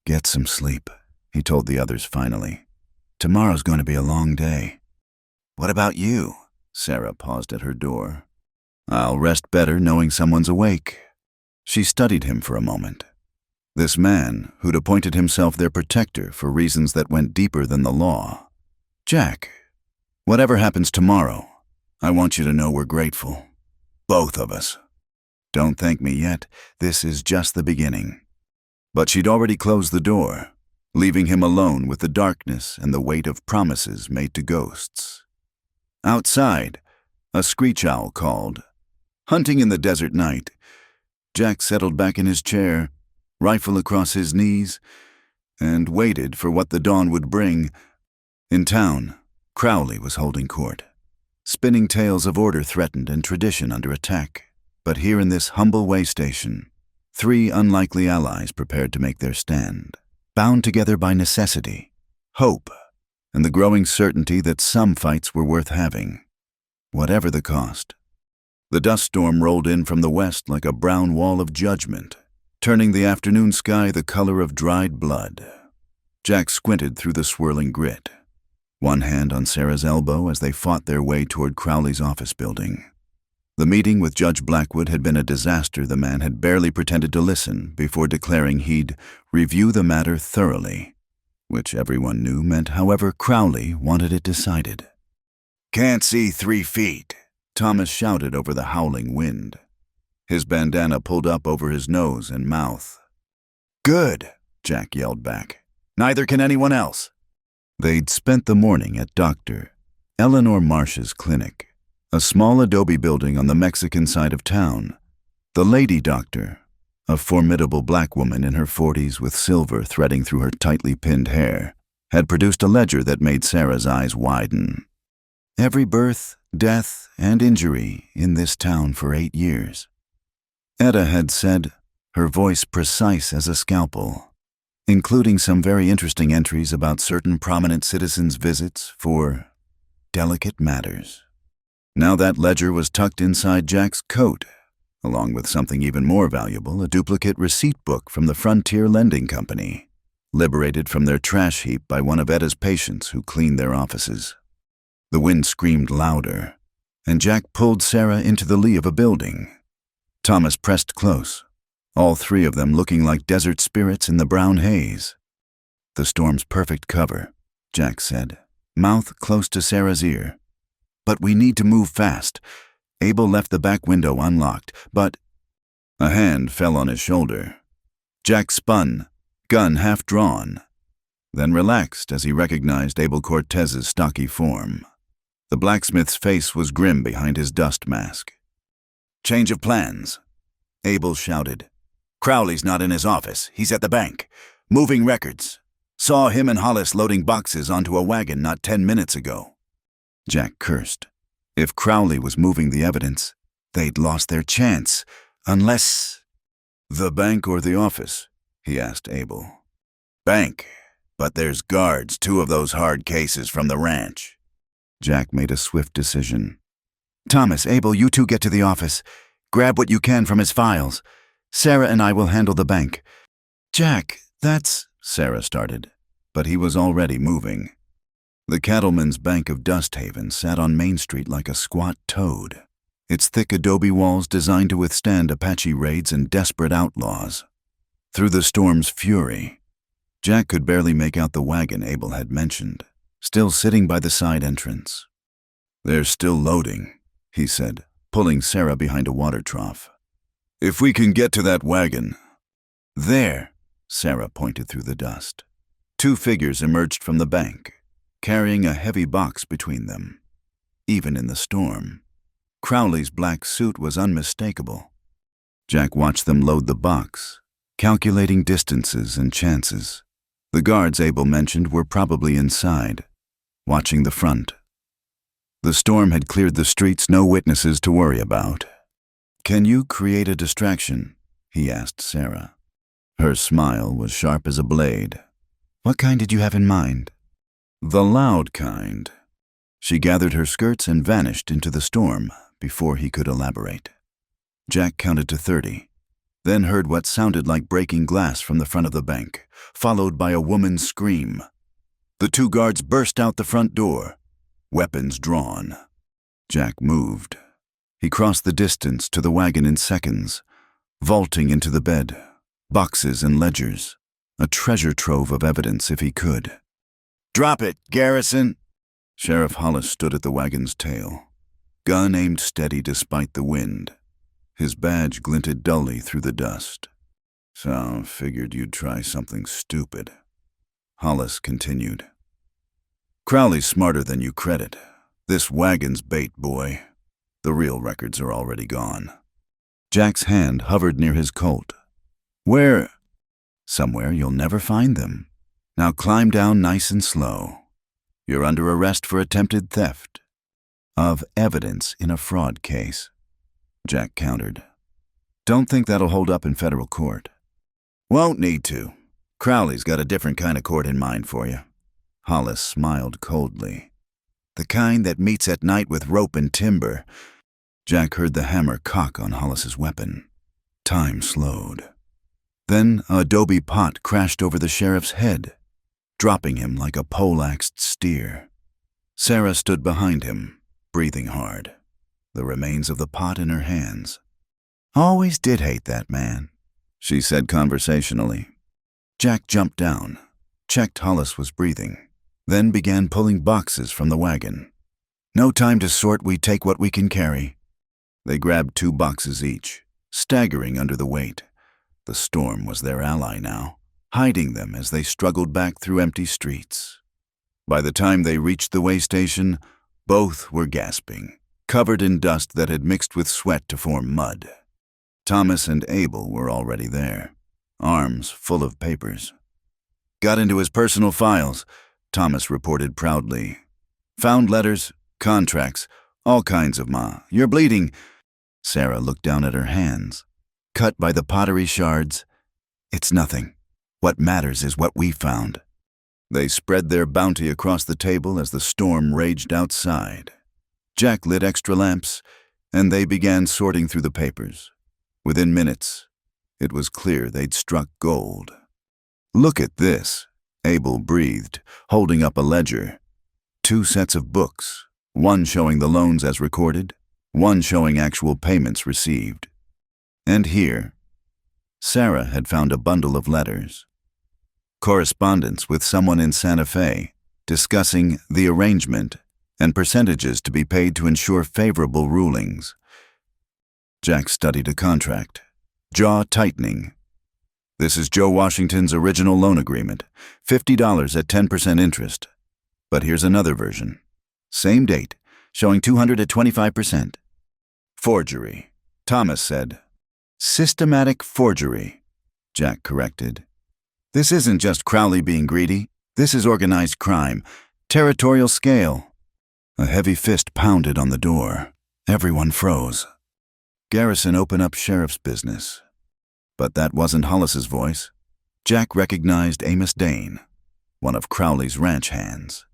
Get some sleep, he told the others finally. Tomorrow's going to be a long day. What about you? Sarah paused at her door. I'll rest better knowing someone's awake. She studied him for a moment. This man, who'd appointed himself their protector for reasons that went deeper than the law. Jack, whatever happens tomorrow, I want you to know we're grateful. Both of us. Don't thank me yet. This is just the beginning. But she'd already closed the door, leaving him alone with the darkness and the weight of promises made to ghosts. Outside, a screech owl called. Hunting in the desert night, Jack settled back in his chair, rifle across his knees, and waited for what the dawn would bring. In town, Crowley was holding court, spinning tales of order threatened and tradition under attack. But here in this humble way station, 3 unlikely allies prepared to make their stand, bound together by necessity, hope, and the growing certainty that some fights were worth having, whatever the cost. The dust storm rolled in from the west like a brown wall of judgment, turning the afternoon sky the color of dried blood. Jack squinted through the swirling grit, one hand on Sarah's elbow as they fought their way toward Crowley's office building. The meeting with Judge Blackwood had been a disaster. The man had barely pretended to listen before declaring he'd review the matter thoroughly, which everyone knew meant however Crowley wanted it decided. Can't see 3 feet, Thomas shouted over the howling wind, his bandana pulled up over his nose and mouth. Good, Jack yelled back. Neither can anyone else. They'd spent the morning at Dr. Eleanor Marsh's clinic, a small adobe building on the Mexican side of town. The lady doctor, a formidable black woman in her 40s with silver threading through her tightly pinned hair, had produced a ledger that made Sarah's eyes widen. Every birth, death, and injury in this town for 8 years. Etta had said, her voice precise as a scalpel, including some very interesting entries about certain prominent citizens' visits for delicate matters. Now that ledger was tucked inside Jack's coat, along with something even more valuable, a duplicate receipt book from the Frontier Lending Company, liberated from their trash heap by one of Etta's patients who cleaned their offices. The wind screamed louder, and Jack pulled Sarah into the lee of a building. Thomas pressed close, all 3 of them looking like desert spirits in the brown haze. The storm's perfect cover, Jack said, mouth close to Sarah's ear. But we need to move fast. Abel left the back window unlocked, but... A hand fell on his shoulder. Jack spun, gun half drawn, then relaxed as he recognized Abel Cortez's stocky form. The blacksmith's face was grim behind his dust mask. Change of plans, Abel shouted. Crowley's not in his office. He's at the bank, moving records. Saw him and Hollis loading boxes onto a wagon not 10 minutes ago. Jack cursed. If Crowley was moving the evidence, they'd lost their chance, unless... The bank or the office? He asked Abel. Bank, but there's guards, 2 of those hard cases from the ranch. Jack made a swift decision. Thomas, Abel, you 2 get to the office. Grab what you can from his files. Sarah and I will handle the bank." "Jack, that's—" Sarah started, but he was already moving. The Cattleman's Bank of Dusthaven sat on Main Street like a squat toad, its thick adobe walls designed to withstand Apache raids and desperate outlaws. Through the storm's fury, Jack could barely make out the wagon Abel had mentioned, still sitting by the side entrance. "They're still loading," he said, pulling Sarah behind a water trough. "If we can get to that wagon—" "There," Sarah pointed through the dust. Two figures emerged from the bank, carrying a heavy box between them. Even in the storm, Crowley's black suit was unmistakable. Jack watched them load the box, calculating distances and chances. The guards Abel mentioned were probably inside, watching the front. The storm had cleared the streets, no witnesses to worry about. "Can you create a distraction?" he asked Sarah. Her smile was sharp as a blade. "What kind did you have in mind?" "The loud kind." She gathered her skirts and vanished into the storm before he could elaborate. Jack counted to 30, then heard what sounded like breaking glass from the front of the bank, followed by a woman's scream. The two guards burst out the front door, weapons drawn. Jack moved. He crossed the distance to the wagon in seconds, vaulting into the bed, boxes and ledgers, a treasure trove of evidence if he could. "Drop it, Garrison!" Sheriff Hollis stood at the wagon's tail, gun aimed steady despite the wind. His badge glinted dully through the dust. "So, figured you'd try something stupid." Hollis continued. "Crowley's smarter than you credit. This wagon's bait, boy. The real records are already gone." Jack's hand hovered near his Colt. "Where?" "Somewhere you'll never find them. Now climb down nice and slow. You're under arrest for attempted theft of evidence in a fraud case." Jack countered. "Don't think that'll hold up in federal court." "Won't need to. Crowley's got a different kind of court in mind for you." Hollis smiled coldly. "The kind that meets at night with rope and timber." Jack heard the hammer cock on Hollis's weapon. Time slowed. Then a adobe pot crashed over the sheriff's head, dropping him like a poleaxed steer. Sarah stood behind him, breathing hard, the remains of the pot in her hands. "Always did hate that man," she said conversationally. Jack jumped down, checked Hollis was breathing, then began pulling boxes from the wagon. "No time to sort, we take what we can carry." They grabbed 2 boxes each, staggering under the weight. The storm was their ally now, hiding them as they struggled back through empty streets. By the time they reached the way station, both were gasping, covered in dust that had mixed with sweat to form mud. Thomas and Abel were already there, arms full of papers. "Got into his personal files," Thomas reported proudly. "Found letters, contracts, all kinds of You're bleeding." Sarah looked down at her hands, cut by the pottery shards. "It's nothing. What matters is what we found." They spread their bounty across the table as the storm raged outside. Jack lit extra lamps, and they began sorting through the papers. Within minutes, it was clear they'd struck gold. "Look at this," Abel breathed, holding up a ledger. 2 sets of books, one showing the loans as recorded, one showing actual payments received. And here, Sarah had found a bundle of letters. Correspondence with someone in Santa Fe, discussing the arrangement and percentages to be paid to ensure favorable rulings. Jack studied a contract, jaw tightening. "This is Joe Washington's original loan agreement, $50 at 10% interest. But here's another version. Same date, showing 200 at 25%. Forgery," Thomas said. "Systematic forgery," Jack corrected. "This isn't just Crowley being greedy. This is organized crime, territorial scale." A heavy fist pounded on the door. Everyone froze. "Garrison, open up sheriff's business." But that wasn't Hollis's voice. Jack recognized Amos Dane, one of Crowley's ranch hands.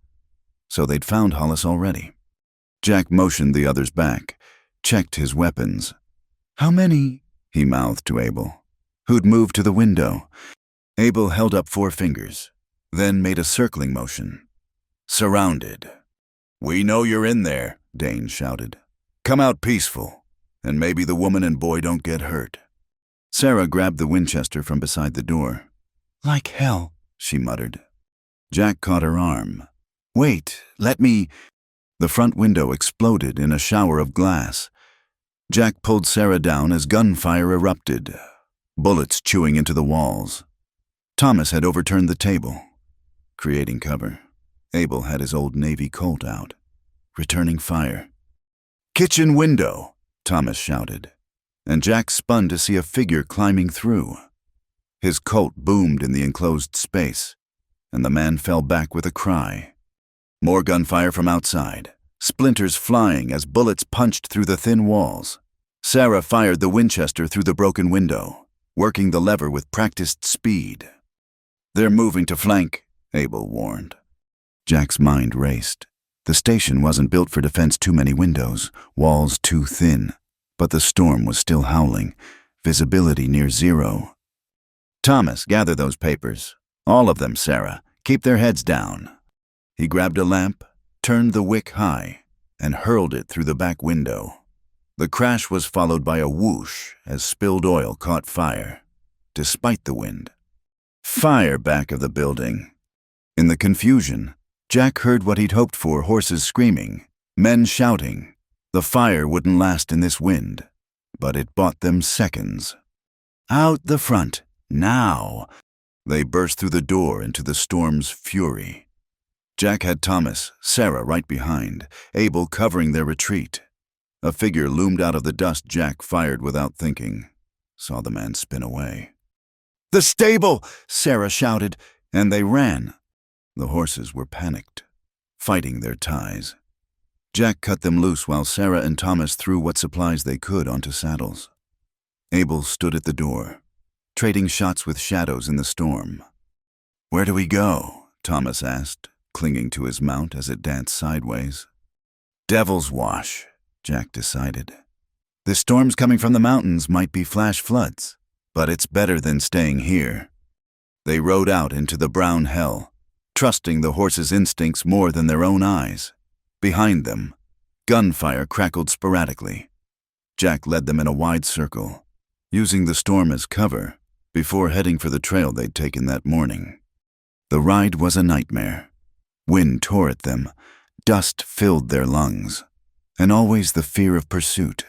So they'd found Hollis already. Jack motioned the others back, checked his weapons. "How many?" he mouthed to Abel, who'd moved to the window. Abel held up 4 fingers, then made a circling motion. "Surrounded." "We know you're in there," Dane shouted. "Come out peaceful, and maybe the woman and boy don't get hurt." Sarah grabbed the Winchester from beside the door. "Like hell," she muttered. Jack caught her arm. "Wait, let me—" The front window exploded in a shower of glass. Jack pulled Sarah down as gunfire erupted, bullets chewing into the walls. Thomas had overturned the table, creating cover. Abel had his old Navy Colt out, returning fire. "Kitchen window," Thomas shouted, and Jack spun to see a figure climbing through. His Colt boomed in the enclosed space, and the man fell back with a cry. More gunfire from outside, splinters flying as bullets punched through the thin walls. Sarah fired the Winchester through the broken window, working the lever with practiced speed. "They're moving to flank," Abel warned. Jack's mind raced. The station wasn't built for defense, too many windows, walls too thin, but the storm was still howling, visibility near zero. "Thomas, gather those papers. All of them, Sarah. Keep their heads down." He grabbed a lamp, turned the wick high, and hurled it through the back window. The crash was followed by a whoosh as spilled oil caught fire, despite the wind. Fire back of the building. In the confusion, Jack heard what he'd hoped for: horses screaming, men shouting. The fire wouldn't last in this wind, but it bought them seconds. "Out the front, now!" They burst through the door into the storm's fury. Jack had Thomas, Sarah right behind, Abel covering their retreat. A figure loomed out of the dust. Jack fired without thinking, saw the man spin away. "The stable!" Sarah shouted, and they ran. The horses were panicked, fighting their ties. Jack cut them loose while Sarah and Thomas threw what supplies they could onto saddles. Abel stood at the door, trading shots with shadows in the storm. "Where do we go?" Thomas asked, clinging to his mount as it danced sideways. "Devil's Wash," Jack decided. "The storms coming from the mountains might be flash floods, but it's better than staying here." They rode out into the brown hell, trusting the horses' instincts more than their own eyes. Behind them, gunfire crackled sporadically. Jack led them in a wide circle, using the storm as cover before heading for the trail they'd taken that morning. The ride was a nightmare. Wind tore at them, dust filled their lungs, and always the fear of pursuit,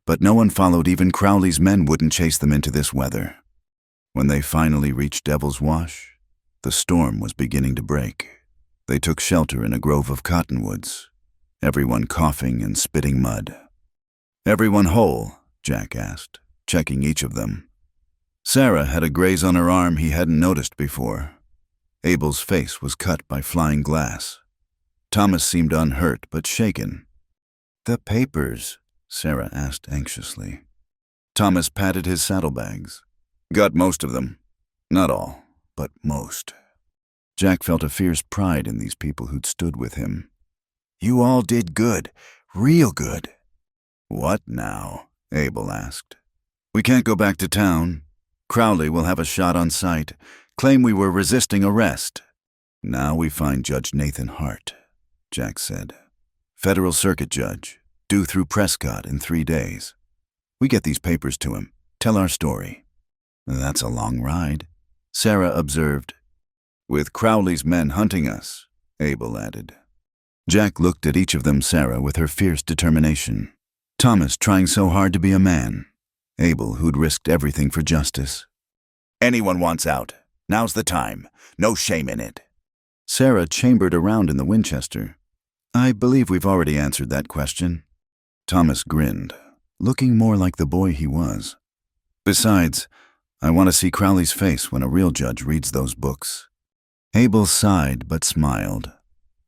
but no one followed. Even Crowley's men wouldn't chase them into this weather. When they finally reached Devil's Wash, the storm was beginning to break. They took shelter in a grove of cottonwoods, everyone coughing and spitting mud. "Everyone whole?" Jack asked, checking each of them. Sarah had a graze on her arm he hadn't noticed before. Abel's face was cut by flying glass. Thomas seemed unhurt but shaken. "The papers?" Sarah asked anxiously. Thomas patted his saddlebags. "Got most of them. Not all, but most." Jack felt a fierce pride in these people who'd stood with him. "You all did good, real good." "What now?" Abel asked. "We can't go back to town. Crowley will have a shot on sight, claim we were resisting arrest." "Now we find Judge Nathan Hart," Jack said. "Federal Circuit Judge, due through Prescott in 3 days. We get these papers to him, tell our story." "That's a long ride," Sarah observed. "With Crowley's men hunting us," Abel added. Jack looked at each of them, Sarah with her fierce determination, Thomas trying so hard to be a man, Abel who'd risked everything for justice. "Anyone wants out, now's the time. No shame in it." Sarah chambered around in the Winchester. "I believe we've already answered that question." Thomas grinned, looking more like the boy he was. "Besides, I want to see Crowley's face when a real judge reads those books." Abel sighed but smiled.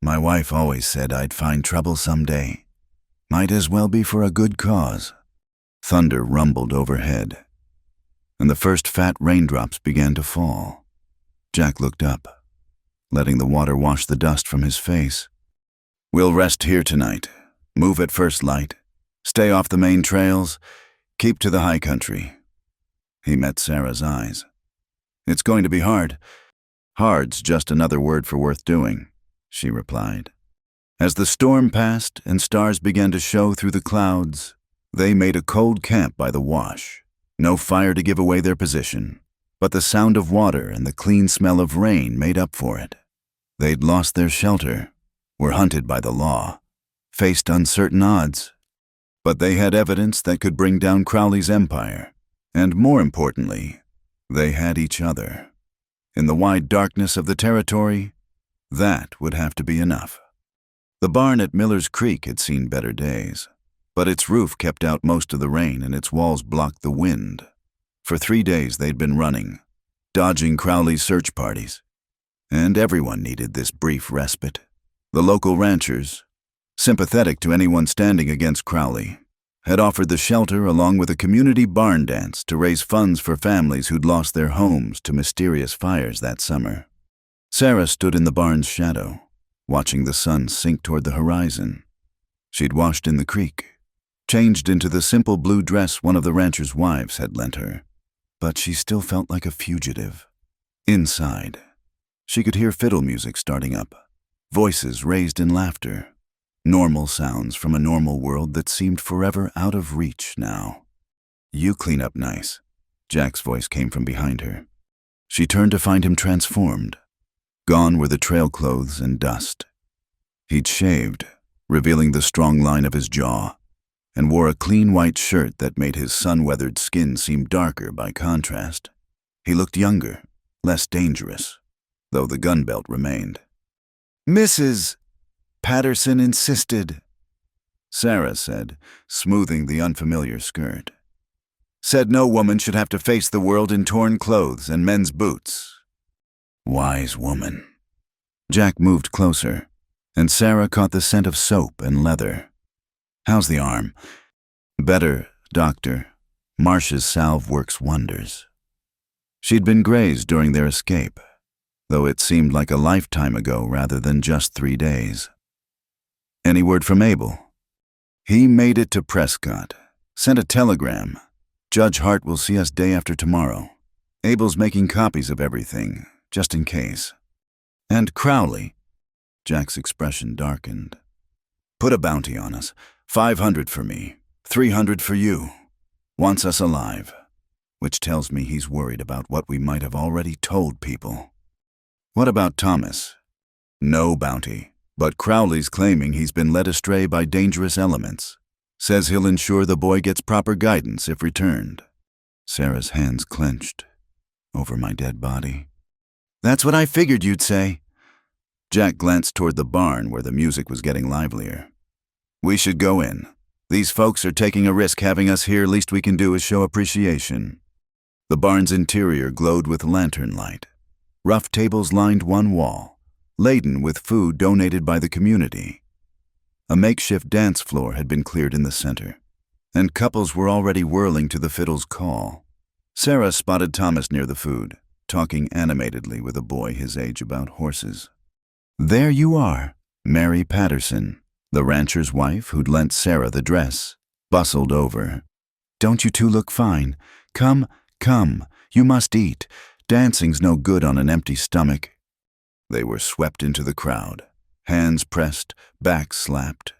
"My wife always said I'd find trouble someday. Might as well be for a good cause." Thunder rumbled overhead, and the first fat raindrops began to fall. Jack looked up, letting the water wash the dust from his face. "We'll rest here tonight. Move at first light. Stay off the main trails. Keep to the high country. He met Sarah's eyes. It's going to be hard. Hard's just another word for worth doing, she replied. As the storm passed and stars began to show through the clouds, they made a cold camp by the wash. No fire to give away their position, but the sound of water and the clean smell of rain made up for it. They'd lost their shelter, were hunted by the law, faced uncertain odds. But they had evidence that could bring down Crowley's empire, and more importantly, they had each other. In the wide darkness of the territory, that would have to be enough. The barn at Miller's Creek had seen better days, but its roof kept out most of the rain and its walls blocked the wind. For 3 days they'd been running, dodging Crowley's search parties, and everyone needed this brief respite. The local ranchers, sympathetic to anyone standing against Crowley, had offered the shelter along with a community barn dance to raise funds for families who'd lost their homes to mysterious fires that summer. Sarah stood in the barn's shadow, watching the sun sink toward the horizon. She'd washed in the creek, changed into the simple blue dress one of the rancher's wives had lent her, but she still felt like a fugitive. Inside, she could hear fiddle music starting up, voices raised in laughter, normal sounds from a normal world that seemed forever out of reach now. "You clean up nice," Jack's voice came from behind her. She turned to find him transformed. Gone were the trail clothes and dust. He'd shaved, revealing the strong line of his jaw, and wore a clean white shirt that made his sun-weathered skin seem darker by contrast. He looked younger, less dangerous, though the gun belt remained. "Mrs. Patterson insisted," Sarah said, smoothing the unfamiliar skirt. "Said no woman should have to face the world in torn clothes and men's boots." Wise woman. Jack moved closer, and Sarah caught the scent of soap and leather. "How's the arm?" "Better, doctor. Marsh's salve works wonders." She'd been grazed during their escape, though it seemed like a lifetime ago rather than just 3 days. "Any word from Abel?" "He made it to Prescott. Sent a telegram. Judge Hart will see us day after tomorrow. Abel's making copies of everything, just in case." "And Crowley?" Jack's expression darkened. "Put a bounty on us. 500 for me, 300 for you. Wants us alive, which tells me he's worried about what we might have already told people." "What about Thomas?" "No bounty, but Crowley's claiming he's been led astray by dangerous elements. Says he'll ensure the boy gets proper guidance if returned." Sarah's hands clenched. "Over my dead body." "That's what I figured you'd say." Jack glanced toward the barn where the music was getting livelier. "We should go in. These folks are taking a risk having us here. Least we can do is show appreciation." The barn's interior glowed with lantern light. Rough tables lined one wall, laden with food donated by the community. A makeshift dance floor had been cleared in the center, and couples were already whirling to the fiddle's call. Sarah spotted Thomas near the food, talking animatedly with a boy his age about horses. "There you are," Mary Patterson, the rancher's wife who'd lent Sarah the dress, bustled over. "Don't you two look fine? Come, come, you must eat. Dancing's no good on an empty stomach." They were swept into the crowd, hands pressed, backs slapped.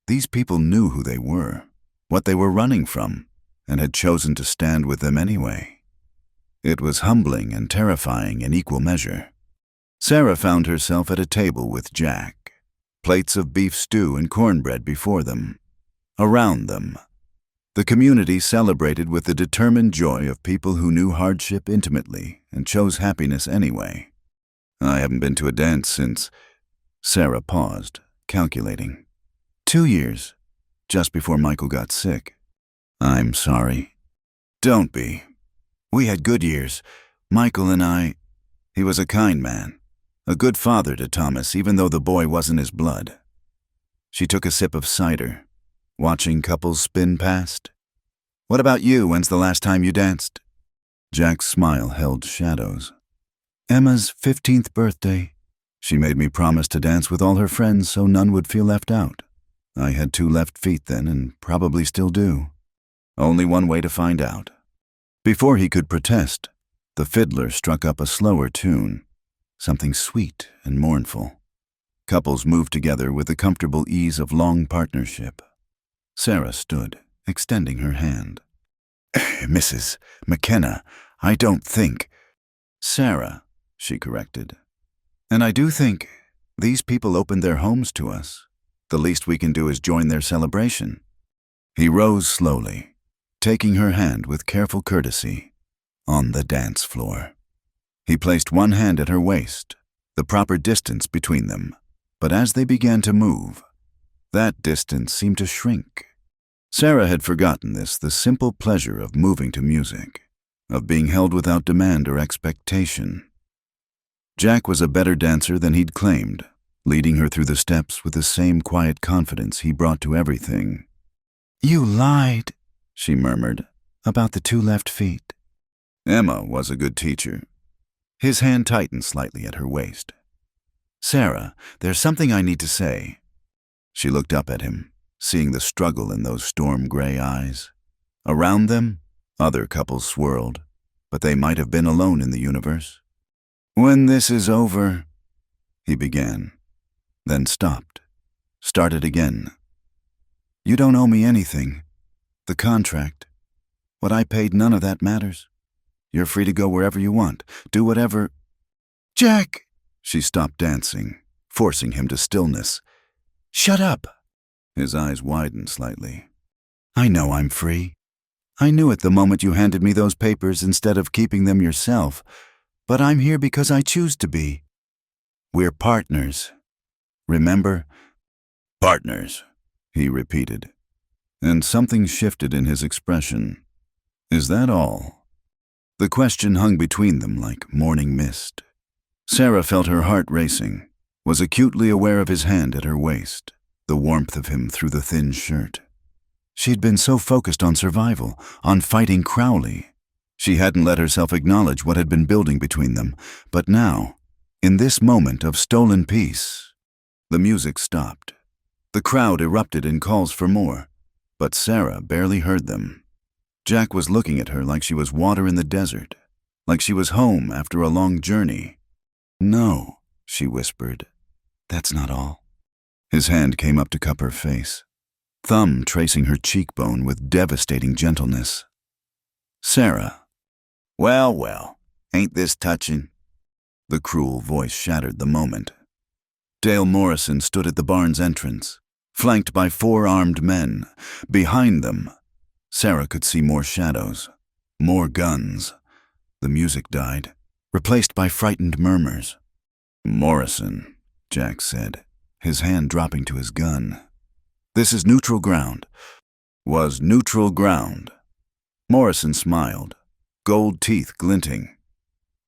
These people knew who they were, what they were running from, and had chosen to stand with them anyway. It was humbling and terrifying in equal measure. Sarah found herself at a table with Jack, plates of beef stew and cornbread before them. Around them, the community celebrated with the determined joy of people who knew hardship intimately and chose happiness anyway. "I haven't been to a dance since—" Sarah paused, calculating. 2 years, just before Michael got sick." "I'm sorry." "Don't be. We had good years. Michael and I—" "He was a kind man, a good father to Thomas, even though the boy wasn't his blood." She took a sip of cider, watching couples spin past. "What about you? When's the last time you danced?" Jack's smile held shadows. "Emma's 15th birthday. She made me promise to dance with all her friends so none would feel left out. I had 2 left feet then and probably still do." Only one way to find out. Before he could protest, the fiddler struck up a slower tune, something sweet and mournful. Couples moved together with the comfortable ease of long partnership. Sarah stood, extending her hand. Mrs. McKenna, I don't think. Sarah, she corrected. And I do think these people opened their homes to us. The least we can do is join their celebration. He rose slowly, taking her hand with careful courtesy, on the dance floor. He placed one hand at her waist, the proper distance between them, but as they began to move, that distance seemed to shrink. Sarah had forgotten the simple pleasure of moving to music, of being held without demand or expectation. Jack was a better dancer than he'd claimed, leading her through the steps with the same quiet confidence he brought to everything. You lied, she murmured, about the 2 left feet. Emma was a good teacher. His hand tightened slightly at her waist. Sarah, there's something I need to say. She looked up at him, seeing the struggle in those storm-gray eyes. Around them, other couples swirled, but they might have been alone in the universe. When this is over, he began, then stopped, started again. You don't owe me anything. The contract. What I paid, none of that matters. You're free to go wherever you want, do whatever. Jack! She stopped dancing, forcing him to stillness. Shut up! His eyes widened slightly. I know I'm free. I knew it the moment you handed me those papers instead of keeping them yourself, but I'm here because I choose to be. We're partners. Remember? Partners, he repeated, and something shifted in his expression. Is that all? The question hung between them like morning mist. Sarah felt her heart racing, was acutely aware of his hand at her waist, the warmth of him through the thin shirt. She'd been so focused on survival, on fighting Crowley. She hadn't let herself acknowledge what had been building between them, but now, in this moment of stolen peace, the music stopped. The crowd erupted in calls for more, but Sarah barely heard them. Jack was looking at her like she was water in the desert, like she was home after a long journey. No, she whispered. That's not all. His hand came up to cup her face, thumb tracing her cheekbone with devastating gentleness. Sarah. Well, well, ain't this touching? The cruel voice shattered the moment. Dale Morrison stood at the barn's entrance, flanked by 4 armed men. Behind them, Sarah could see more shadows, more guns. The music died, replaced by frightened murmurs. Morrison, Jack said, his hand dropping to his gun. This is neutral ground. Was neutral ground. Morrison smiled, gold teeth glinting.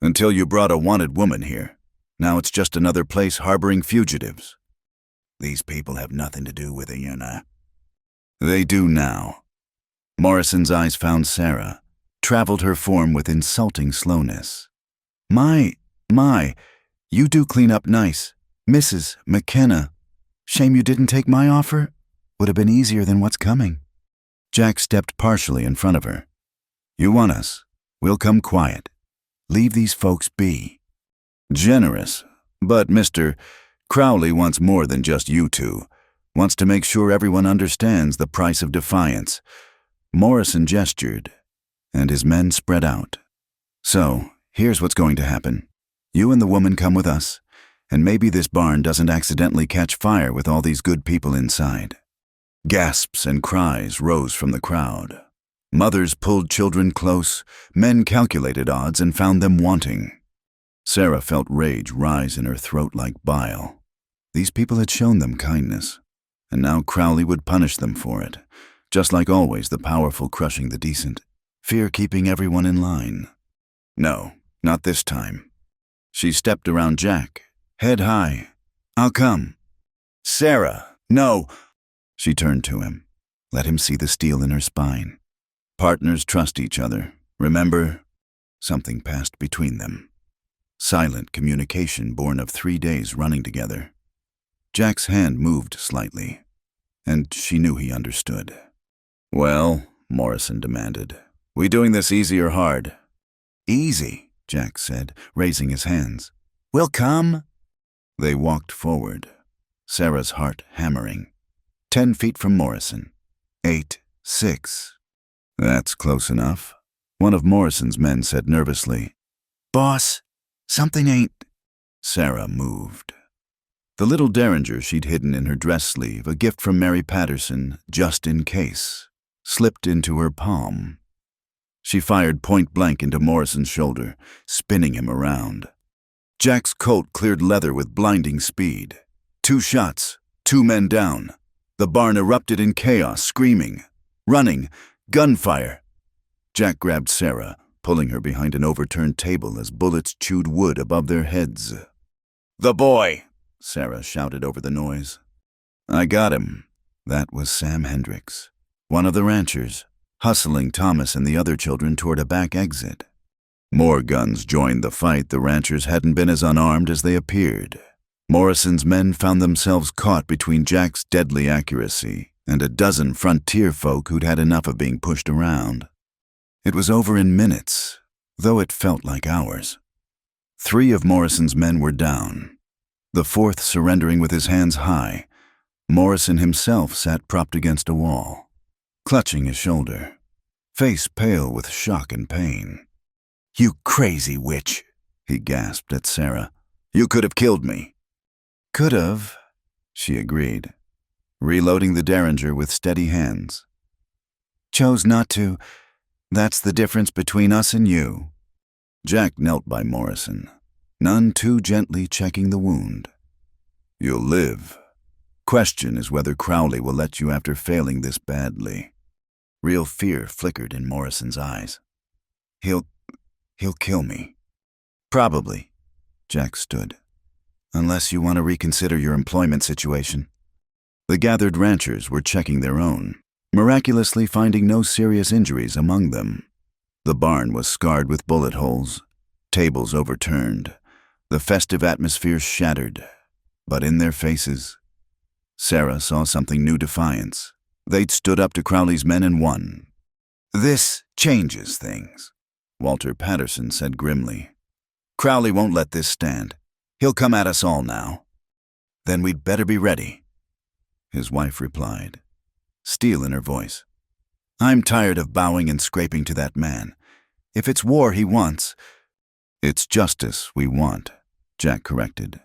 Until you brought a wanted woman here. Now it's just another place harboring fugitives. These people have nothing to do with it, you know. They do now. Morrison's eyes found Sarah, traveled her form with insulting slowness. My, you do clean up nice, Mrs. McKenna. Shame you didn't take my offer. Would have been easier than what's coming. Jack stepped partially in front of her. You want us? We'll come quiet. Leave these folks be. Generous, but Mr. Crowley wants more than just you two. Wants to make sure everyone understands the price of defiance. Morrison gestured, and his men spread out. So, here's what's going to happen. You and the woman come with us, and maybe this barn doesn't accidentally catch fire with all these good people inside. Gasps and cries rose from the crowd. Mothers pulled children close, men calculated odds and found them wanting. Sarah felt rage rise in her throat like bile. These people had shown them kindness, and now Crowley would punish them for it, just like always the powerful crushing the decent, fear keeping everyone in line. No, not this time. She stepped around Jack, head high. I'll come. Sarah, no. She turned to him, let him see the steel in her spine. Partners trust each other, remember? Something passed between them. Silent communication born of 3 days running together. Jack's hand moved slightly, and she knew he understood. Well, Morrison demanded. We doing this easy or hard? Easy, Jack said, raising his hands. We'll come. They walked forward, Sarah's heart hammering. 10 feet from Morrison. 8, 6. That's close enough. One of Morrison's men said nervously. Boss, something ain't. Sarah moved. The little derringer she'd hidden in her dress sleeve, a gift from Mary Patterson, just in case, slipped into her palm. She fired point blank into Morrison's shoulder, spinning him around. Jack's Colt cleared leather with blinding speed. 2 shots, 2 men down. The barn erupted in chaos, screaming, running, gunfire. Jack grabbed Sarah, pulling her behind an overturned table as bullets chewed wood above their heads. The boy, Sarah shouted over the noise. I got him. That was Sam Hendricks, one of the ranchers, hustling Thomas and the other children toward a back exit. More guns joined the fight. The ranchers hadn't been as unarmed as they appeared. Morrison's men found themselves caught between Jack's deadly accuracy and a dozen frontier folk who'd had enough of being pushed around. It was over in minutes, though it felt like hours. 3 of Morrison's men were down, the 4th surrendering with his hands high. Morrison himself sat propped against a wall, clutching his shoulder, face pale with shock and pain. You crazy witch, he gasped at Sarah. You could have killed me. Could have, she agreed, reloading the derringer with steady hands. Chose not to. That's the difference between us and you. Jack knelt by Morrison, none too gently checking the wound. You'll live. Question is whether Crowley will let you after failing this badly. Real fear flickered in Morrison's eyes. He'll kill me. Probably. Jack stood. Unless you want to reconsider your employment situation. The gathered ranchers were checking their own, miraculously finding no serious injuries among them. The barn was scarred with bullet holes, tables overturned, the festive atmosphere shattered. But in their faces, Sarah saw something new: defiance. They'd stood up to Crowley's men and won. This changes things, Walter Patterson said grimly. Crowley won't let this stand. He'll come at us all now. Then we'd better be ready, his wife replied, steel in her voice. I'm tired of bowing and scraping to that man. If it's war he wants, it's justice we want, Jack corrected.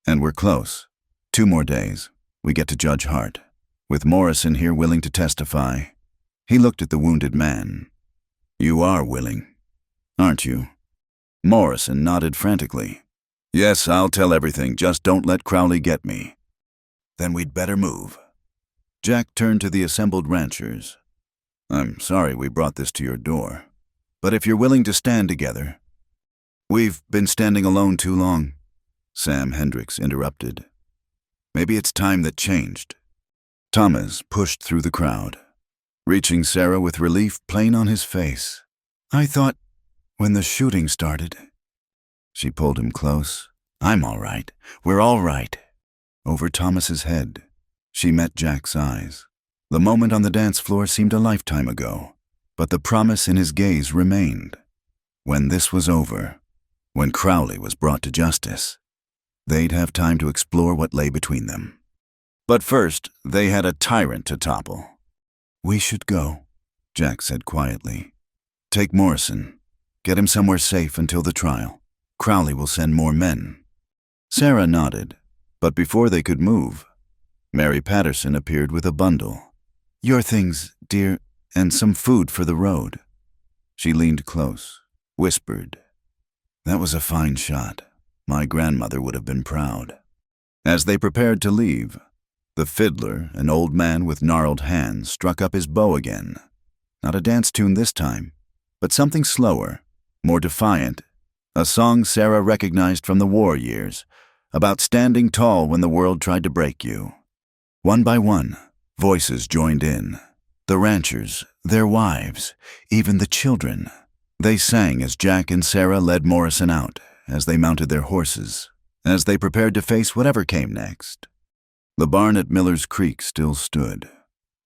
And we're close. 2 more days. We get to judge Hart. With Morrison here willing to testify. He looked at the wounded man. You are willing, aren't you? Morrison nodded frantically. Yes, I'll tell everything, just don't let Crowley get me. Then we'd better move. Jack turned to the assembled ranchers. I'm sorry we brought this to your door, but if you're willing to stand together. We've been standing alone too long, Sam Hendricks interrupted. Maybe it's time that changed. Thomas pushed through the crowd, reaching Sarah with relief plain on his face. I thought when the shooting started. She pulled him close. I'm all right. We're all right. Over Thomas's head, she met Jack's eyes. The moment on the dance floor seemed a lifetime ago, but the promise in his gaze remained. When this was over, when Crowley was brought to justice, they'd have time to explore what lay between them. But first, they had a tyrant to topple. We should go, Jack said quietly. Take Morrison. Get him somewhere safe until the trial. Crowley will send more men. Sarah nodded, but before they could move, Mary Patterson appeared with a bundle. Your things, dear, and some food for the road. She leaned close, whispered. That was a fine shot. My grandmother would have been proud. As they prepared to leave, the fiddler, an old man with gnarled hands, struck up his bow again. Not a dance tune this time, but something slower, more defiant. A song Sarah recognized from the war years, about standing tall when the world tried to break you. One by one, voices joined in. The ranchers, their wives, even the children. They sang as Jack and Sarah led Morrison out, as they mounted their horses, as they prepared to face whatever came next. The barn at Miller's Creek still stood,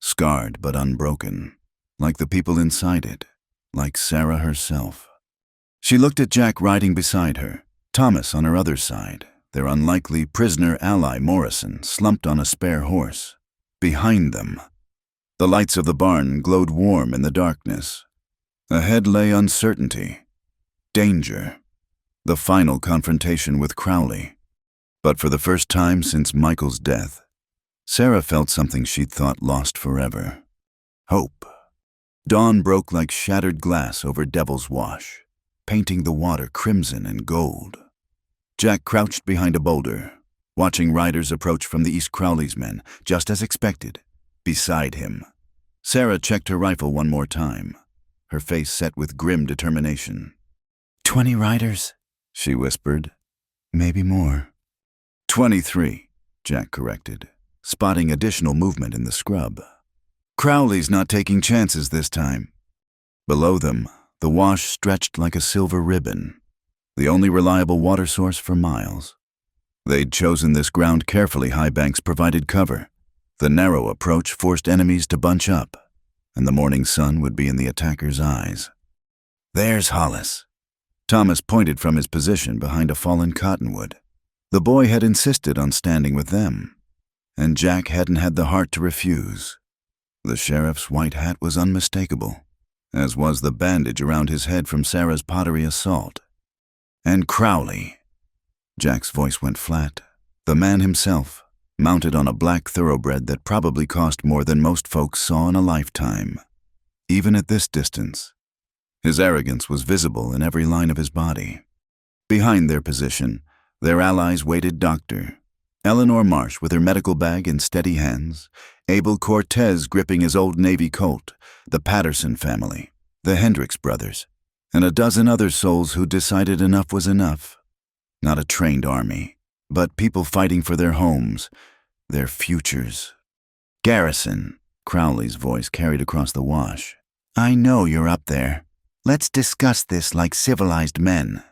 scarred but unbroken. like the people inside it, like Sarah herself. She looked at Jack riding beside her, Thomas on her other side, their unlikely prisoner ally Morrison slumped on a spare horse. Behind them, the lights of the barn glowed warm in the darkness. Ahead lay uncertainty, danger, the final confrontation with Crowley. But for the first time since Michael's death, Sarah felt something she'd thought lost forever. Hope. Dawn broke like shattered glass over Devil's Wash, painting the water crimson and gold. Jack crouched behind a boulder, watching riders approach from the East Crowley's men, just as expected, beside him. Sarah checked her rifle one more time, her face set with grim determination. 20 riders, she whispered. Maybe more. 23, Jack corrected, spotting additional movement in the scrub. Crowley's not taking chances this time. Below them, the wash stretched like a silver ribbon, the only reliable water source for miles. They'd chosen this ground carefully. High banks provided cover. The narrow approach forced enemies to bunch up, and the morning sun would be in the attacker's eyes. There's Hollis. Thomas pointed from his position behind a fallen cottonwood. The boy had insisted on standing with them, and Jack hadn't had the heart to refuse. The sheriff's white hat was unmistakable, as was the bandage around his head from Sarah's pottery assault. And Crowley. Jack's voice went flat. The man himself, mounted on a black thoroughbred that probably cost more than most folks saw in a lifetime. Even at this distance, his arrogance was visible in every line of his body. Behind their position, their allies waited Dr. Eleanor Marsh with her medical bag in steady hands, Abel Cortez gripping his old Navy Colt, the Patterson family, the Hendricks brothers, and a dozen other souls who decided enough was enough. Not a trained army, but people fighting for their homes, their futures. Garrison, Crowley's voice carried across the wash. I know you're up there. Let's discuss this like civilized men.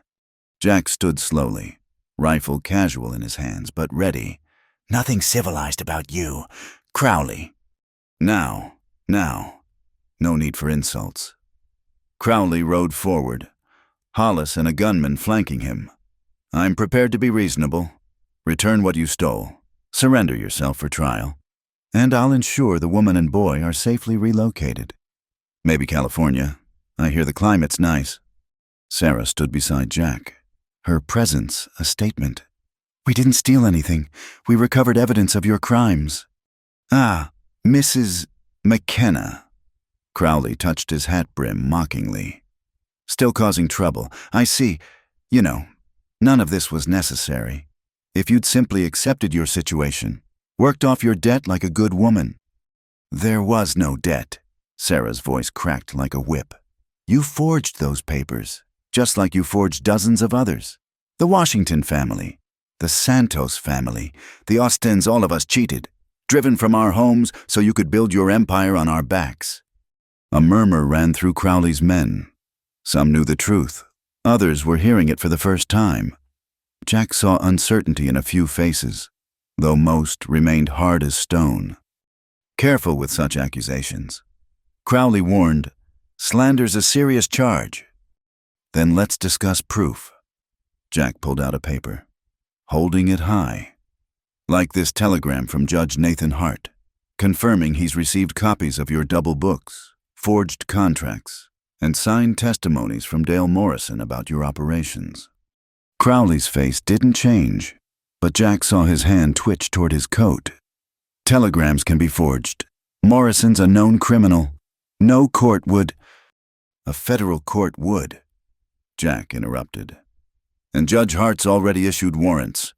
Jack stood slowly, rifle casual in his hands, but ready. Nothing civilized about you, Crowley. Now. No need for insults. Crowley rode forward, Hollis and a gunman flanking him. I'm prepared to be reasonable. Return what you stole. Surrender yourself for trial. And I'll ensure the woman and boy are safely relocated. Maybe California. I hear the climate's nice. Sarah stood beside Jack, her presence a statement. We didn't steal anything. We recovered evidence of your crimes. Ah, Mrs. McKenna. Crowley touched his hat brim mockingly. Still causing trouble. I see. You know, none of this was necessary. If you'd simply accepted your situation, worked off your debt like a good woman. There was no debt. Sarah's voice cracked like a whip. You forged those papers, just like you forged dozens of others. The Washington family, the Santos family, the Austins, all of us cheated, driven from our homes so you could build your empire on our backs. A murmur ran through Crowley's men. Some knew the truth. Others were hearing it for the first time. Jack saw uncertainty in a few faces, though most remained hard as stone. Careful with such accusations. Crowley warned, slander's a serious charge. Then let's discuss proof. Jack pulled out a paper, holding it high. Like this telegram from Judge Nathan Hart, confirming he's received copies of your double books, forged contracts, and signed testimonies from Dale Morrison about your operations. Crowley's face didn't change, but Jack saw his hand twitch toward his coat. Telegrams can be forged. Morrison's a known criminal. No court would— A federal court would, Jack interrupted. And Judge Hart's already issued warrants.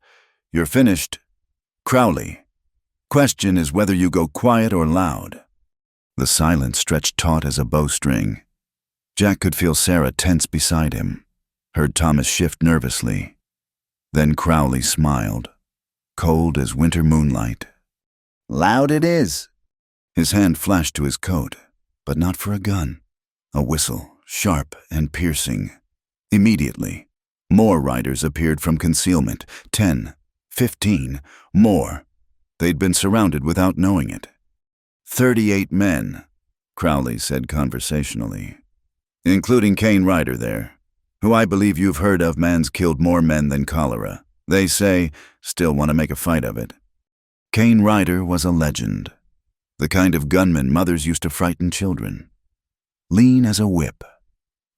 You're finished. Crowley. Question is whether you go quiet or loud. The silence stretched taut as a bowstring. Jack could feel Sarah tense beside him, heard Thomas shift nervously. Then Crowley smiled, cold as winter moonlight. Loud it is. His hand flashed to his coat, but not for a gun. A whistle, sharp and piercing. Immediately, more riders appeared from concealment. 10, 15, more. They'd been surrounded without knowing it. 38 men. Crowley said conversationally. Including Kane Ryder there, who I believe you've heard of. Man's killed more men than cholera. They say, still want to make a fight of it. Kane Ryder was a legend. The kind of gunman mothers used to frighten children. Lean as a whip,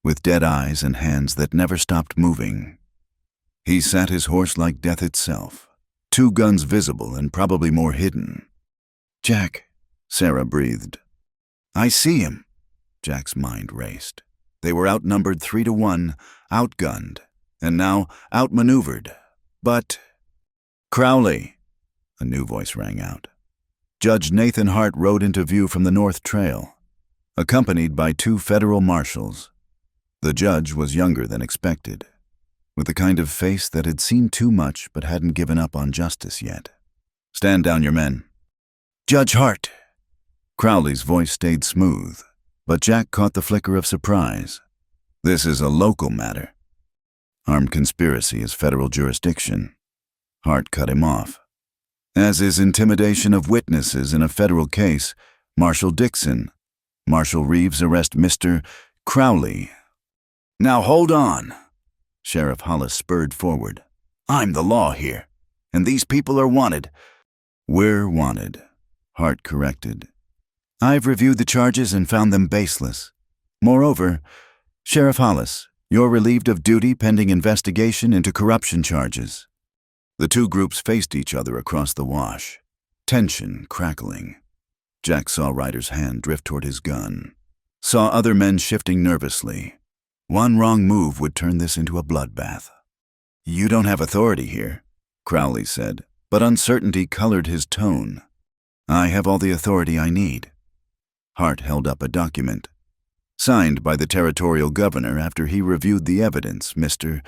with dead eyes and hands that never stopped moving. He sat his horse like death itself, 2 guns visible and probably more hidden. "Jack," Sarah breathed. "I see him." Jack's mind raced. They were outnumbered 3-1, outgunned, and now outmaneuvered. But Crowley, a new voice rang out. Judge Nathan Hart rode into view from the North Trail, accompanied by 2 federal marshals. The judge was younger than expected, with the kind of face that had seen too much but hadn't given up on justice yet. "Stand down, your men." "Judge Hart." Crowley's voice stayed smooth, but Jack caught the flicker of surprise. "This is a local matter. Armed conspiracy is federal jurisdiction." Hart cut him off. "As is intimidation of witnesses in a federal case. Marshal Dixon. Marshal Reeves arrest Mr. Crowley." "Now hold on." Sheriff Hollis spurred forward. "I'm the law here, and these people are wanted." "We're wanted," Hart corrected. "I've reviewed the charges and found them baseless. Moreover, Sheriff Hollis, you're relieved of duty pending investigation into corruption charges." The 2 groups faced each other across the wash, tension crackling. Jack saw Ryder's hand drift toward his gun, saw other men shifting nervously. One wrong move would turn this into a bloodbath. "You don't have authority here," Crowley said, but uncertainty colored his tone. "I have all the authority I need." Hart held up a document, signed by the territorial governor after he reviewed the evidence Mr.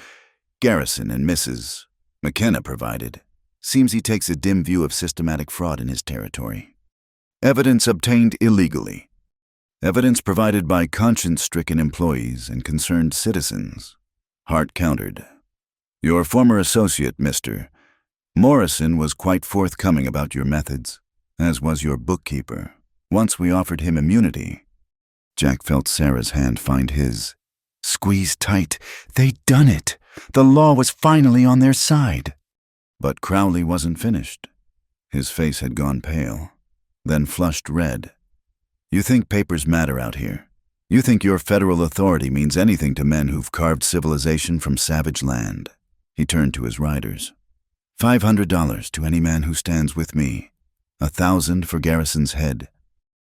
Garrison and Mrs. McKenna provided. "Seems he takes a dim view of systematic fraud in his territory. Evidence obtained illegally. Evidence provided by conscience-stricken employees and concerned citizens." Hart countered. "Your former associate, Mr. Morrison, was quite forthcoming about your methods, as was your bookkeeper. Once we offered him immunity." Jack felt Sarah's hand find his. Squeezed tight. They'd done it. The law was finally on their side. But Crowley wasn't finished. His face had gone pale, then flushed red. "You think papers matter out here? You think your federal authority means anything to men who've carved civilization from savage land?" He turned to his riders. $500 to any man who stands with me. 1,000 for Garrison's head."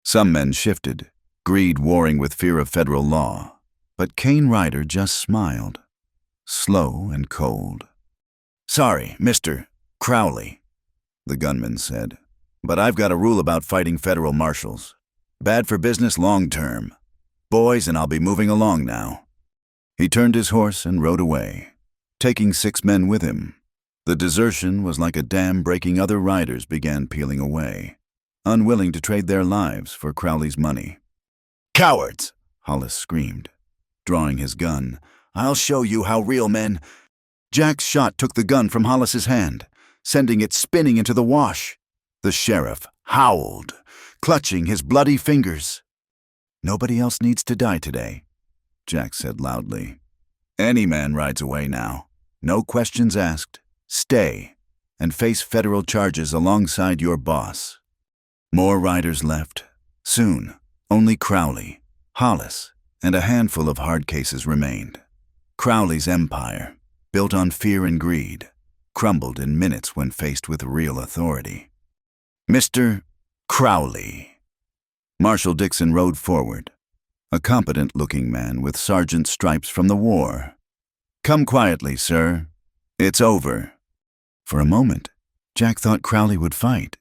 Some men shifted, greed warring with fear of federal law. But Kane Ryder just smiled, slow and cold. "Sorry, Mr. Crowley," the gunman said, "but I've got a rule about fighting federal marshals. Bad for business long term. Boys, and I'll be moving along now." He turned his horse and rode away, taking 6 men with him. The desertion was like a dam breaking. Other riders began peeling away, unwilling to trade their lives for Crowley's money. "Cowards!" Hollis screamed, drawing his gun. "I'll show you how real men—" Jack's shot took the gun from Hollis's hand, sending it spinning into the wash. The sheriff howled, clutching his bloody fingers. "Nobody else needs to die today," Jack said loudly. "Any man rides away now. No questions asked. Stay and face federal charges alongside your boss." More riders left. Soon, only Crowley, Hollis, and a handful of hard cases remained. Crowley's empire, built on fear and greed, crumbled in minutes when faced with real authority. "Mr. Crowley." Marshal Dixon rode forward, a competent-looking man with sergeant stripes from the war. "Come quietly, sir. It's over." For a moment, Jack thought Crowley would fight.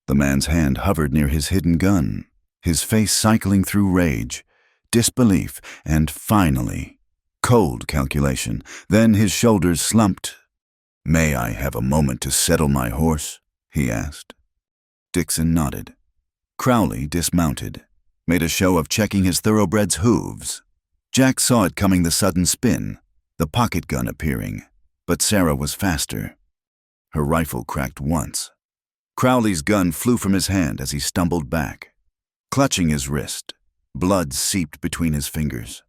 The man's hand hovered near his hidden gun, his face cycling through rage, disbelief, and finally, cold calculation. Then his shoulders slumped. "May I have a moment to settle my horse?" he asked. Dixon nodded. Crowley dismounted, made a show of checking his thoroughbred's hooves. Jack saw it coming, the sudden spin, the pocket gun appearing, but Sarah was faster. Her rifle cracked once. Crowley's gun flew from his hand as he stumbled back. Clutching his wrist, Blood seeped between his fingers.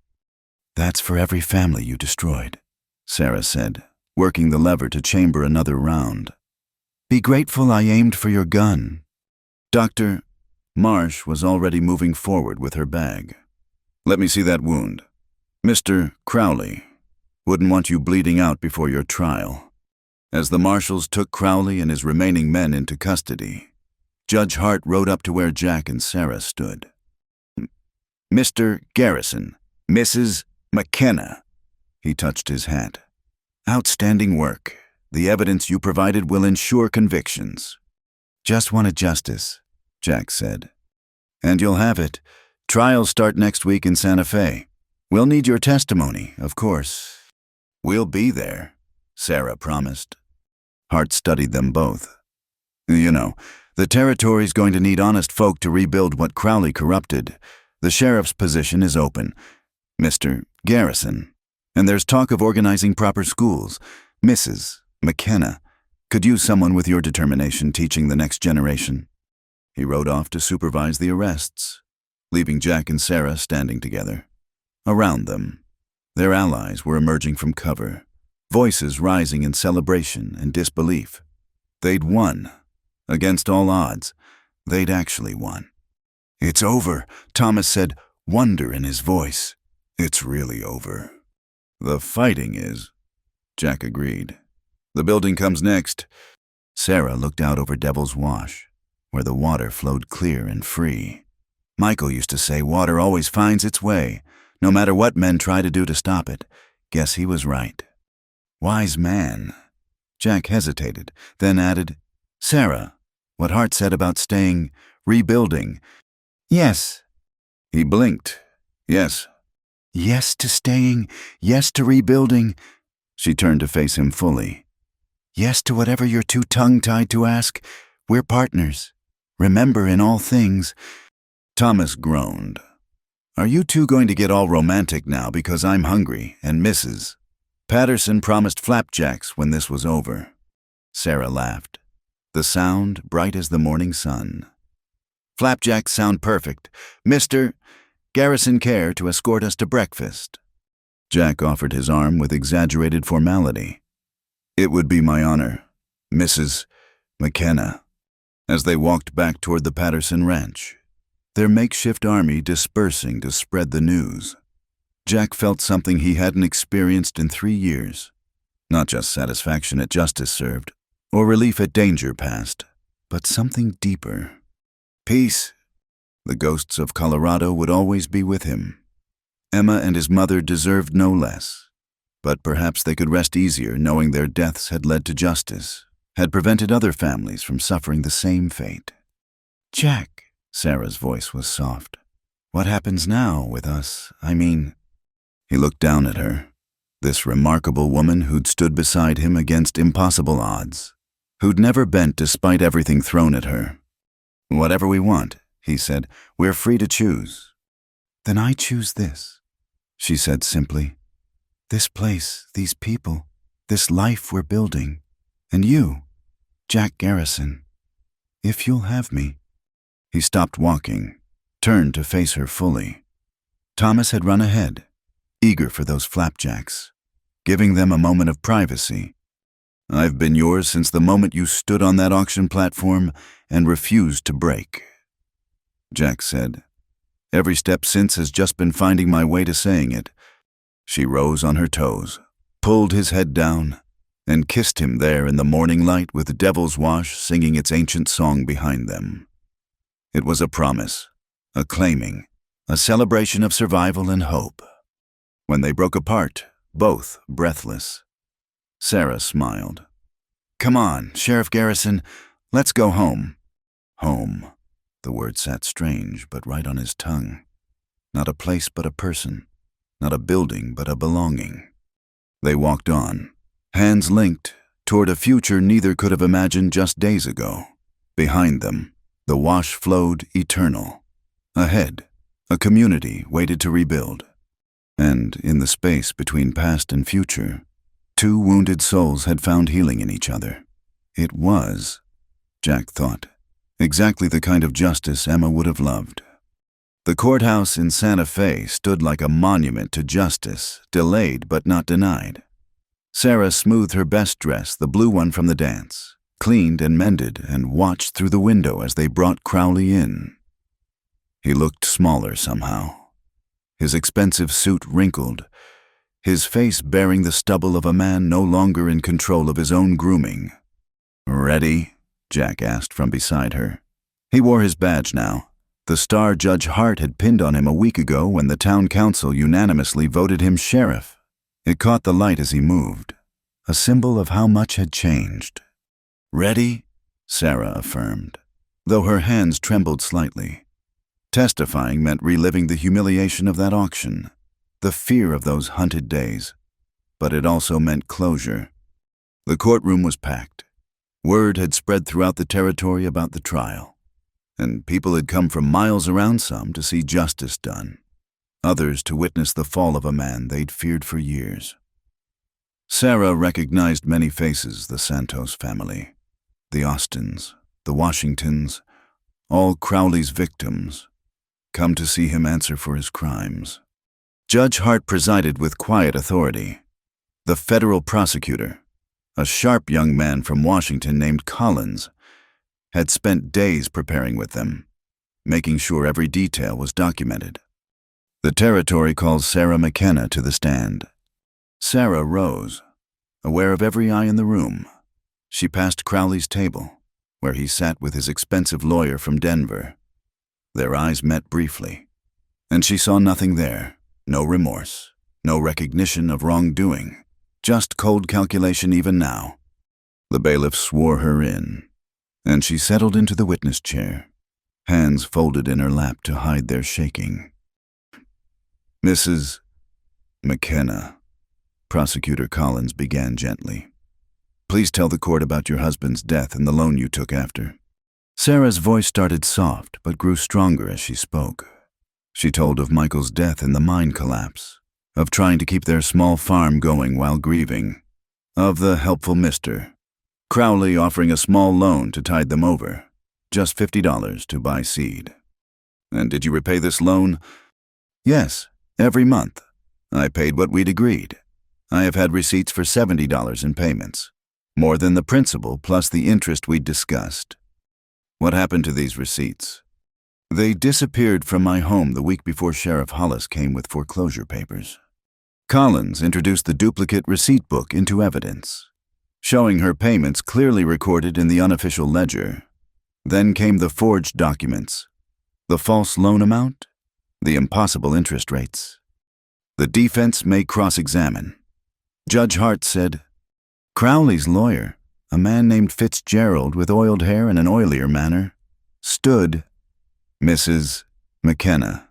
"That's for every family you destroyed," Sarah said, working the lever to chamber another round. "Be grateful I aimed for your gun." Dr. Marsh was already moving forward with her bag. "Let me see that wound. Mr. Crowley. Wouldn't want you bleeding out before your trial." As the marshals took Crowley and his remaining men into custody, Judge Hart rode up to where Jack and Sarah stood. "Mr. Garrison, Mrs. McKenna." He touched his hat. "Outstanding work. The evidence you provided will ensure convictions." "Just wanted justice," Jack said. "And you'll have it. Trials start next week in Santa Fe. We'll need your testimony, of course." "We'll be there," Sarah promised. Hart studied them both. "You know, the territory's going to need honest folk to rebuild what Crowley corrupted. The sheriff's position is open, Mr. Garrison. And there's talk of organizing proper schools. Mrs. McKenna could use someone with your determination teaching the next generation." He rode off to supervise the arrests, leaving Jack and Sarah standing together. Around them, their allies were emerging from cover, voices rising in celebration and disbelief. They'd won. Against all odds, they'd actually won. "It's over," Thomas said, wonder in his voice. "It's really over." "The fighting is," Jack agreed. "The building comes next." Sarah looked out over Devil's Wash, where the water flowed clear and free. "Michael used to say water always finds its way, no matter what men try to do to stop it. Guess he was right." "Wise man." Jack hesitated, then added, "Sarah, what Hart said about staying, rebuilding." "Yes." He blinked. "Yes." "Yes to staying, yes to rebuilding." She turned to face him fully. "Yes to whatever you're too tongue-tied to ask. We're partners. Remember, in all things." Thomas groaned. "Are you two going to get all romantic now because I'm hungry and Mrs. Patterson promised flapjacks when this was over?" Sarah laughed, the sound bright as the morning sun. "Flapjacks sound perfect. Mr. Garrison care to escort us to breakfast?" Jack offered his arm with exaggerated formality. "It would be my honor, Mrs. McKenna." As they walked back toward the Patterson ranch, their makeshift army dispersing to spread the news, Jack felt something he hadn't experienced in 3 years. Not just satisfaction at justice served, or relief at danger past, but something deeper. Peace. The ghosts of Colorado would always be with him. Emma and his mother deserved no less, but perhaps they could rest easier knowing their deaths had led to justice, had prevented other families from suffering the same fate. "Jack," Sarah's voice was soft. "What happens now with us? I mean..." He looked down at her, this remarkable woman who'd stood beside him against impossible odds, who'd never bent despite everything thrown at her. "Whatever we want," he said. "We're free to choose." "Then I choose this," she said simply. "This place, these people, this life we're building. And you, Jack Garrison, if you'll have me." He stopped walking, turned to face her fully. Thomas had run ahead, eager for those flapjacks, giving them a moment of privacy. "I've been yours since the moment you stood on that auction platform and refused to break," Jack said. "Every step since has just been finding my way to saying it." She rose on her toes, pulled his head down, and kissed him there in the morning light with Devil's Wash singing its ancient song behind them. It was a promise, a claiming, a celebration of survival and hope. When they broke apart, both breathless, Sarah smiled. "Come on, Sheriff Garrison, let's go home." Home. The word sat strange, but right on his tongue. Not a place but a person, not a building but a belonging. They walked on, hands linked, toward a future neither could have imagined just days ago. Behind them, the wash flowed eternal. Ahead, a community waited to rebuild. And in the space between past and future, 2 wounded souls had found healing in each other. It was, Jack thought, exactly the kind of justice Emma would have loved. The courthouse in Santa Fe stood like a monument to justice, delayed but not denied. Sarah smoothed her best dress, the blue one from the dance, cleaned and mended, and watched through the window as they brought Crowley in. He looked smaller somehow, his expensive suit wrinkled, his face bearing the stubble of a man no longer in control of his own grooming. "Ready?" Jack asked from beside her. He wore his badge now, the star Judge Hart had pinned on him a week ago when the town council unanimously voted him sheriff. It caught the light as he moved, a symbol of how much had changed. "Ready?" Sarah affirmed, though her hands trembled slightly. Testifying meant reliving the humiliation of that auction, the fear of those hunted days, but it also meant closure. The courtroom was packed. Word had spread throughout the territory about the trial, and people had come from miles around, some to see justice done, others to witness the fall of a man they'd feared for years. Sarah recognized many faces: the Santos family, the Austins, the Washingtons, all Crowley's victims, come to see him answer for his crimes. Judge Hart presided with quiet authority. The federal prosecutor, a sharp young man from Washington named Collins, had spent days preparing with them, making sure every detail was documented. The territory called Sarah McKenna to the stand. Sarah rose, aware of every eye in the room. She passed Crowley's table, where he sat with his expensive lawyer from Denver. Their eyes met briefly, and she saw nothing there, no remorse, no recognition of wrongdoing, just cold calculation even now. The bailiff swore her in, and she settled into the witness chair, hands folded in her lap to hide their shaking. "Mrs. McKenna," Prosecutor Collins began gently, "please tell the court about your husband's death and the loan you took after." Sarah's voice started soft but grew stronger as she spoke. She told of Michael's death in the mine collapse, of trying to keep their small farm going while grieving, of the helpful Mr. Crowley offering a small loan to tide them over, just $50 to buy seed. "And did you repay this loan?" "Yes, every month. I paid what we'd agreed. I have had receipts for $70 in payments, more than the principal plus the interest we'd discussed." "What happened to these receipts?" "They disappeared from my home the week before Sheriff Hollis came with foreclosure papers." Collins introduced the duplicate receipt book into evidence, showing her payments clearly recorded in the unofficial ledger. Then came the forged documents, the false loan amount, the impossible interest rates. The defense may cross-examine. Judge Hart said, "Crowley's lawyer, a man named Fitzgerald with oiled hair and an oilier manner, stood." "Mrs. McKenna,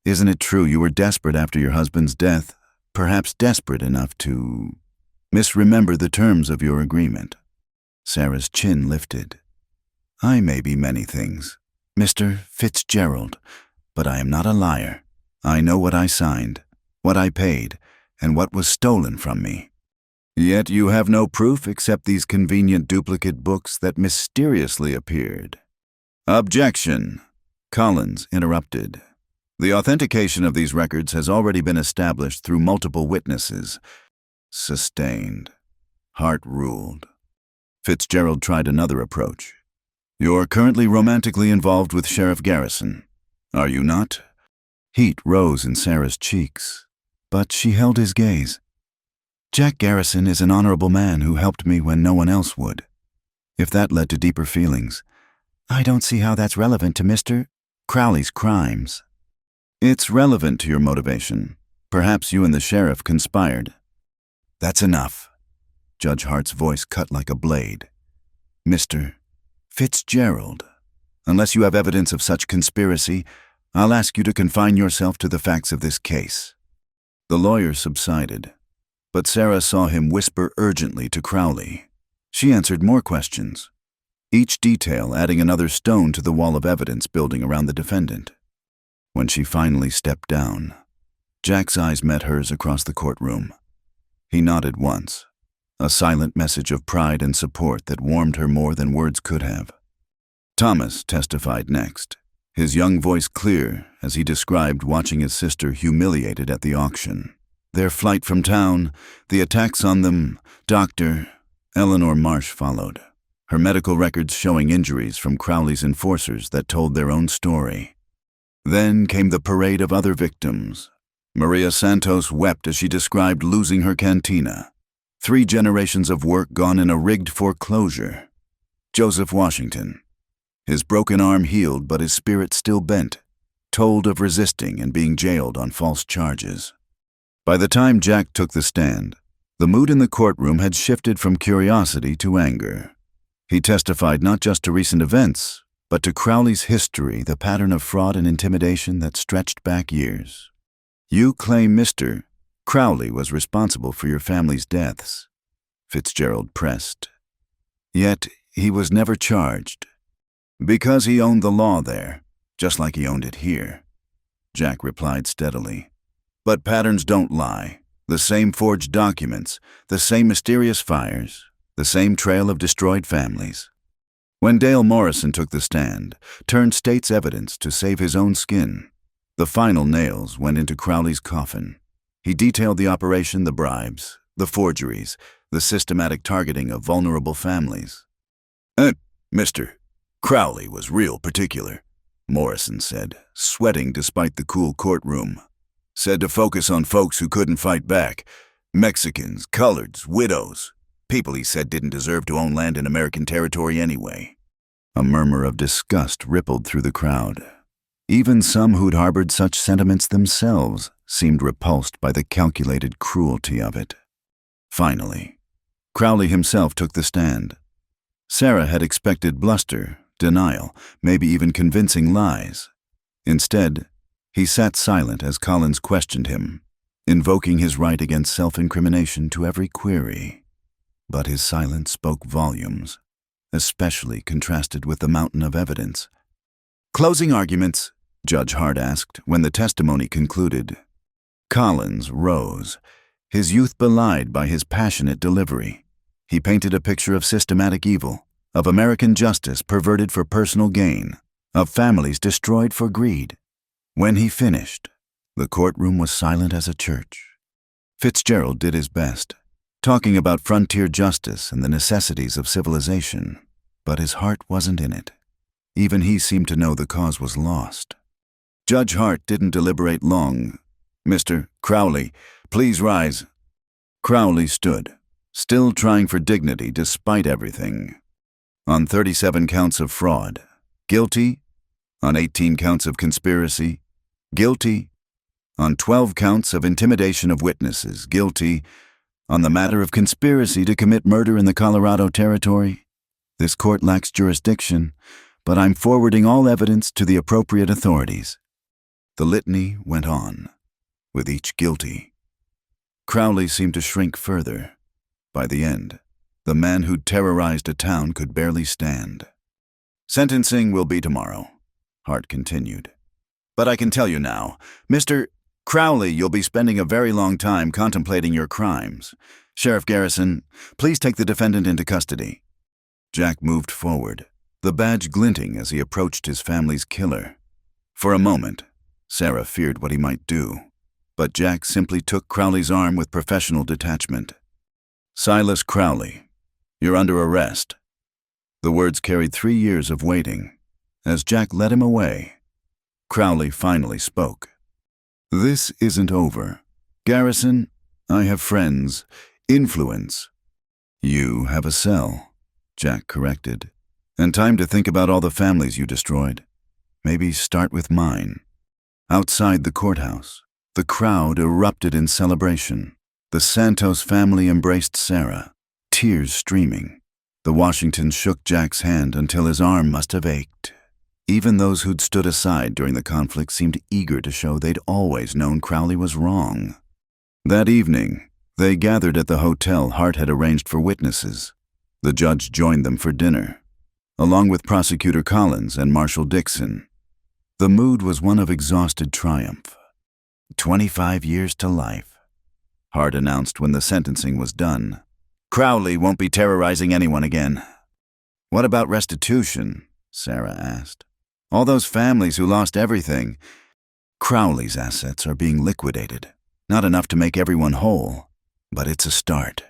isn't it true you were desperate after your husband's death, perhaps desperate enough to misremember the terms of your agreement?" Sarah's chin lifted. "I may be many things, Mr. Fitzgerald, but I am not a liar. I know what I signed, what I paid, and what was stolen from me." "Yet you have no proof except these convenient duplicate books that mysteriously appeared." "Objection!" Collins interrupted. "The authentication of these records has already been established through multiple witnesses." Sustained. Hart ruled. Fitzgerald tried another approach. "You're currently romantically involved with Sheriff Garrison, are you not?" Heat rose in Sarah's cheeks, but she held his gaze. "Jack Garrison is an honorable man who helped me when no one else would. If that led to deeper feelings, I don't see how that's relevant to Mr. Crowley's crimes." "It's relevant to your motivation. Perhaps you and the sheriff conspired." "That's enough." Judge Hart's voice cut like a blade. "Mr. Fitzgerald, unless you have evidence of such conspiracy, I'll ask you to confine yourself to the facts of this case." The lawyer subsided, but Sarah saw him whisper urgently to Crowley. She answered more questions, each detail adding another stone to the wall of evidence building around the defendant. When she finally stepped down, Jack's eyes met hers across the courtroom. He nodded once, a silent message of pride and support that warmed her more than words could have. Thomas testified next. his young voice clear as he described watching his sister humiliated at the auction. Their flight from town, the attacks on them, Dr. Eleanor Marsh followed, her medical records showing injuries from Crowley's enforcers that told their own story. Then came the parade of other victims. Maria Santos wept as she described losing her cantina. 3 generations of work gone in a rigged foreclosure. Joseph Washington, his broken arm healed but his spirit still bent, told of resisting and being jailed on false charges. By the time Jack took the stand, the mood in the courtroom had shifted from curiosity to anger. He testified not just to recent events, but to Crowley's history, the pattern of fraud and intimidation that stretched back years. You claim Mr. Crowley was responsible for your family's deaths, Fitzgerald pressed. Yet he was never charged. Because he owned the law there, just like he owned it here, Jack replied steadily. But patterns don't lie. The same forged documents, the same mysterious fires, the same trail of destroyed families. When Dale Morrison took the stand, turned state's evidence to save his own skin, the final nails went into Crowley's coffin. He detailed the operation, the bribes, the forgeries, the systematic targeting of vulnerable families. Mr. Crowley was real particular, Morrison said, sweating despite the cool courtroom. Said to focus on folks who couldn't fight back. Mexicans, coloreds, widows. People he said didn't deserve to own land in American territory anyway. A murmur of disgust rippled through the crowd. Even some who'd harbored such sentiments themselves seemed repulsed by the calculated cruelty of it. Finally, Crowley himself took the stand. Sarah had expected bluster, denial, maybe even convincing lies. Instead, he sat silent as Collins questioned him, invoking his right against self-incrimination to every query. But his silence spoke volumes, especially contrasted with the mountain of evidence. Closing arguments, Judge Hart asked when the testimony concluded. Collins rose, his youth belied by his passionate delivery. He painted a picture of systematic evil, of American justice perverted for personal gain, of families destroyed for greed. When he finished, the courtroom was silent as a church. Fitzgerald did his best, talking about frontier justice and the necessities of civilization, but his heart wasn't in it. Even he seemed to know the cause was lost. Judge Hart didn't deliberate long. Mr. Crowley, please rise. Crowley stood, still trying for dignity despite everything. On 37 counts of fraud, guilty. On 18 counts of conspiracy, guilty. On 12 counts of intimidation of witnesses, guilty. On the matter of conspiracy to commit murder in the Colorado Territory, this court lacks jurisdiction, but I'm forwarding all evidence to the appropriate authorities. The litany went on, with each guilty. Crowley seemed to shrink further. By the end, the man who'd terrorized a town could barely stand. Sentencing will be tomorrow, Hart continued. But I can tell you now, Mr. Crowley, you'll be spending a very long time contemplating your crimes. Sheriff Garrison, please take the defendant into custody. Jack moved forward, the badge glinting as he approached his family's killer. For a moment, Sarah feared what he might do, but Jack simply took Crowley's arm with professional detachment. Silas Crowley, you're under arrest. The words carried 3 years of waiting. As Jack led him away, Crowley finally spoke. This isn't over. Garrison, I have friends, influence. You have a cell, Jack corrected, and time to think about all the families you destroyed. Maybe start with mine. Outside the courthouse, the crowd erupted in celebration. The Santos family embraced Sarah, tears streaming. The Washingtons shook Jack's hand until his arm must have ached. Even those who'd stood aside during the conflict seemed eager to show they'd always known Crowley was wrong. That evening, they gathered at the hotel Hart had arranged for witnesses. The judge joined them for dinner, along with Prosecutor Collins and Marshal Dixon. The mood was one of exhausted triumph. 25 years to life, Hart announced when the sentencing was done. Crowley won't be terrorizing anyone again. What about restitution? Sarah asked. All those families who lost everything. Crowley's assets are being liquidated. Not enough to make everyone whole, but it's a start.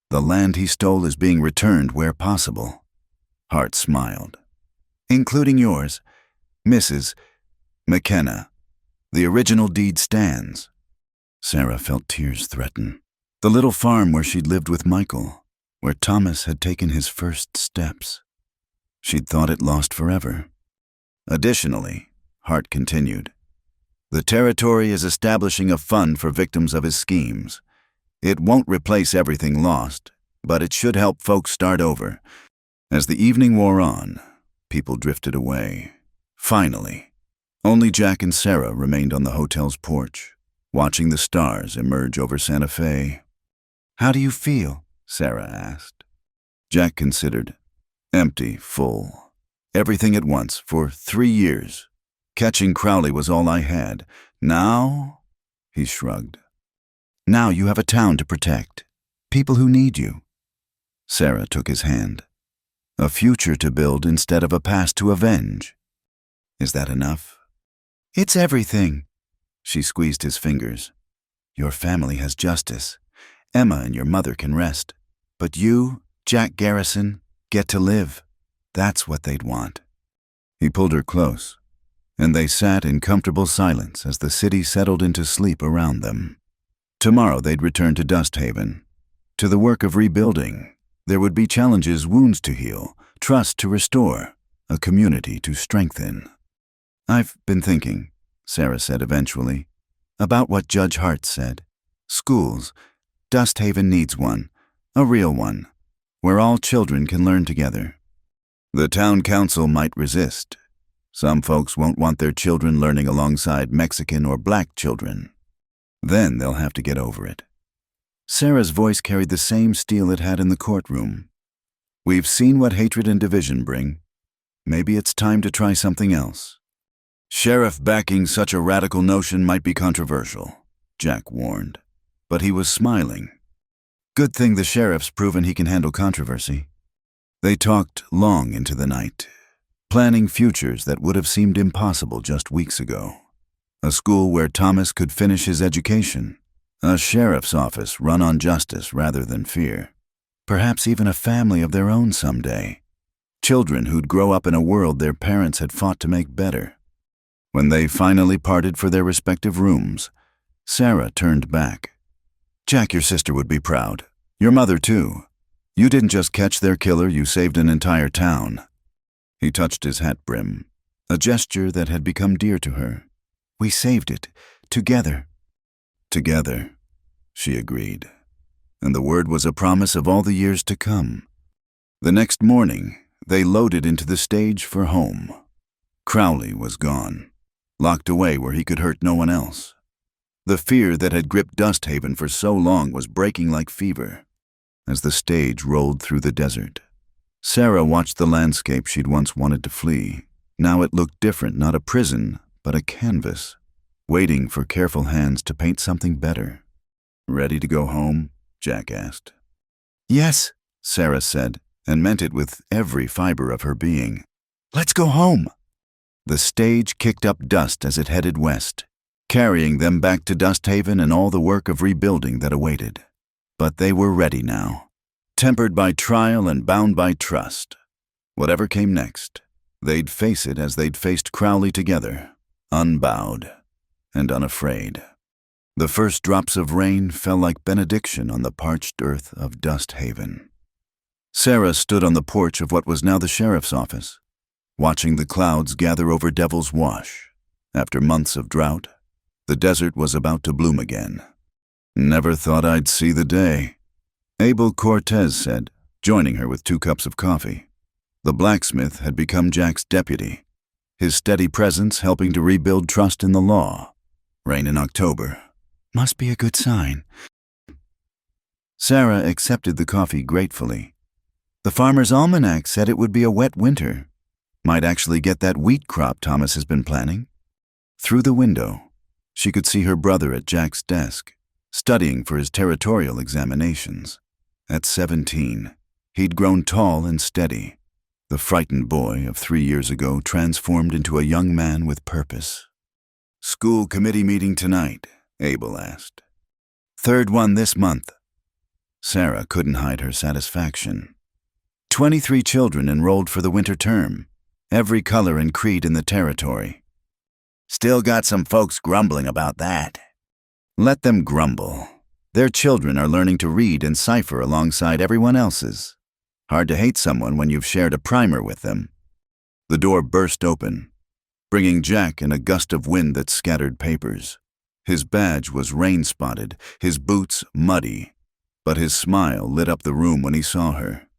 The land he stole is being returned where possible. Hart smiled. Including yours, Mrs. McKenna. The original deed stands. Sarah felt tears threaten. The little farm where she'd lived with Michael, where Thomas had taken his first steps. She'd thought it lost forever. Additionally, Hart continued, the territory is establishing a fund for victims of his schemes. It won't replace everything lost, but it should help folks start over. As the evening wore on, people drifted away. Finally, only Jack and Sarah remained on the hotel's porch, watching the stars emerge over Santa Fe. How do you feel? Sarah asked. Jack considered. Empty, full. Everything at once, for 3 years. Catching Crowley was all I had. Now? He shrugged. Now you have a town to protect. People who need you. Sarah took his hand. A future to build instead of a past to avenge. Is that enough? It's everything. She squeezed his fingers. Your family has justice. Emma and your mother can rest. But you, Jack Garrison, get to live. That's what they'd want. He pulled her close, and they sat in comfortable silence as the city settled into sleep around them. Tomorrow they'd return to Dust Haven, to the work of rebuilding. There would be challenges, wounds to heal, trust to restore, a community to strengthen. I've been thinking, Sarah said eventually, about what Judge Hart said. Schools. Dust Haven needs one, a real one, where all children can learn together. The town council might resist. Some folks won't want their children learning alongside Mexican or black children. Then they'll have to get over it. Sarah's voice carried the same steel it had in the courtroom. We've seen what hatred and division bring. Maybe it's time to try something else. Sheriff backing such a radical notion might be controversial, Jack warned. But he was smiling. Good thing the sheriff's proven he can handle controversy. They talked long into the night, planning futures that would have seemed impossible just weeks ago. A school where Thomas could finish his education. A sheriff's office run on justice rather than fear. Perhaps even a family of their own someday. Children who'd grow up in a world their parents had fought to make better. When they finally parted for their respective rooms, Sarah turned back. Jack, your sister would be proud. Your mother, too. You didn't just catch their killer, you saved an entire town. He touched his hat brim, a gesture that had become dear to her. We saved it, together. Together, she agreed. And the word was a promise of all the years to come. The next morning, they loaded into the stage for home. Crowley was gone, locked away where he could hurt no one else. The fear that had gripped Dust Haven for so long was breaking like fever. As the stage rolled through the desert, Sarah watched the landscape she'd once wanted to flee. Now it looked different, not a prison, but a canvas, waiting for careful hands to paint something better. Ready to go home? Jack asked. Yes, Sarah said, and meant it with every fiber of her being. Let's go home. The stage kicked up dust as it headed west, carrying them back to Dust Haven and all the work of rebuilding that awaited. But they were ready now, tempered by trial and bound by trust. Whatever came next, they'd face it as they'd faced Crowley together, unbowed and unafraid. The first drops of rain fell like benediction on the parched earth of Dust Haven. Sarah stood on the porch of what was now the sheriff's office, watching the clouds gather over Devil's Wash. After months of drought, the desert was about to bloom again. Never thought I'd see the day, Abel Cortez said, joining her with 2 cups of coffee. The blacksmith had become Jack's deputy, his steady presence helping to rebuild trust in the law. Rain in October. Must be a good sign. Sarah accepted the coffee gratefully. The Farmer's Almanac said it would be a wet winter. Might actually get that wheat crop Thomas has been planning. Through the window, she could see her brother at Jack's desk, studying for his territorial examinations. At 17, he'd grown tall and steady, The frightened boy of 3 years ago transformed into a young man with purpose. "School committee meeting tonight?" Abel asked. "Third one this month." Sarah couldn't hide her satisfaction. 23 children enrolled for the winter term, every color and creed in the territory. "Still got some folks grumbling about that." Let them grumble. Their children are learning to read and cipher alongside everyone else's. Hard to hate someone when you've shared a primer with them. The door burst open, bringing Jack in a gust of wind that scattered papers. His badge was rain-spotted, his boots muddy, but his smile lit up the room when he saw her.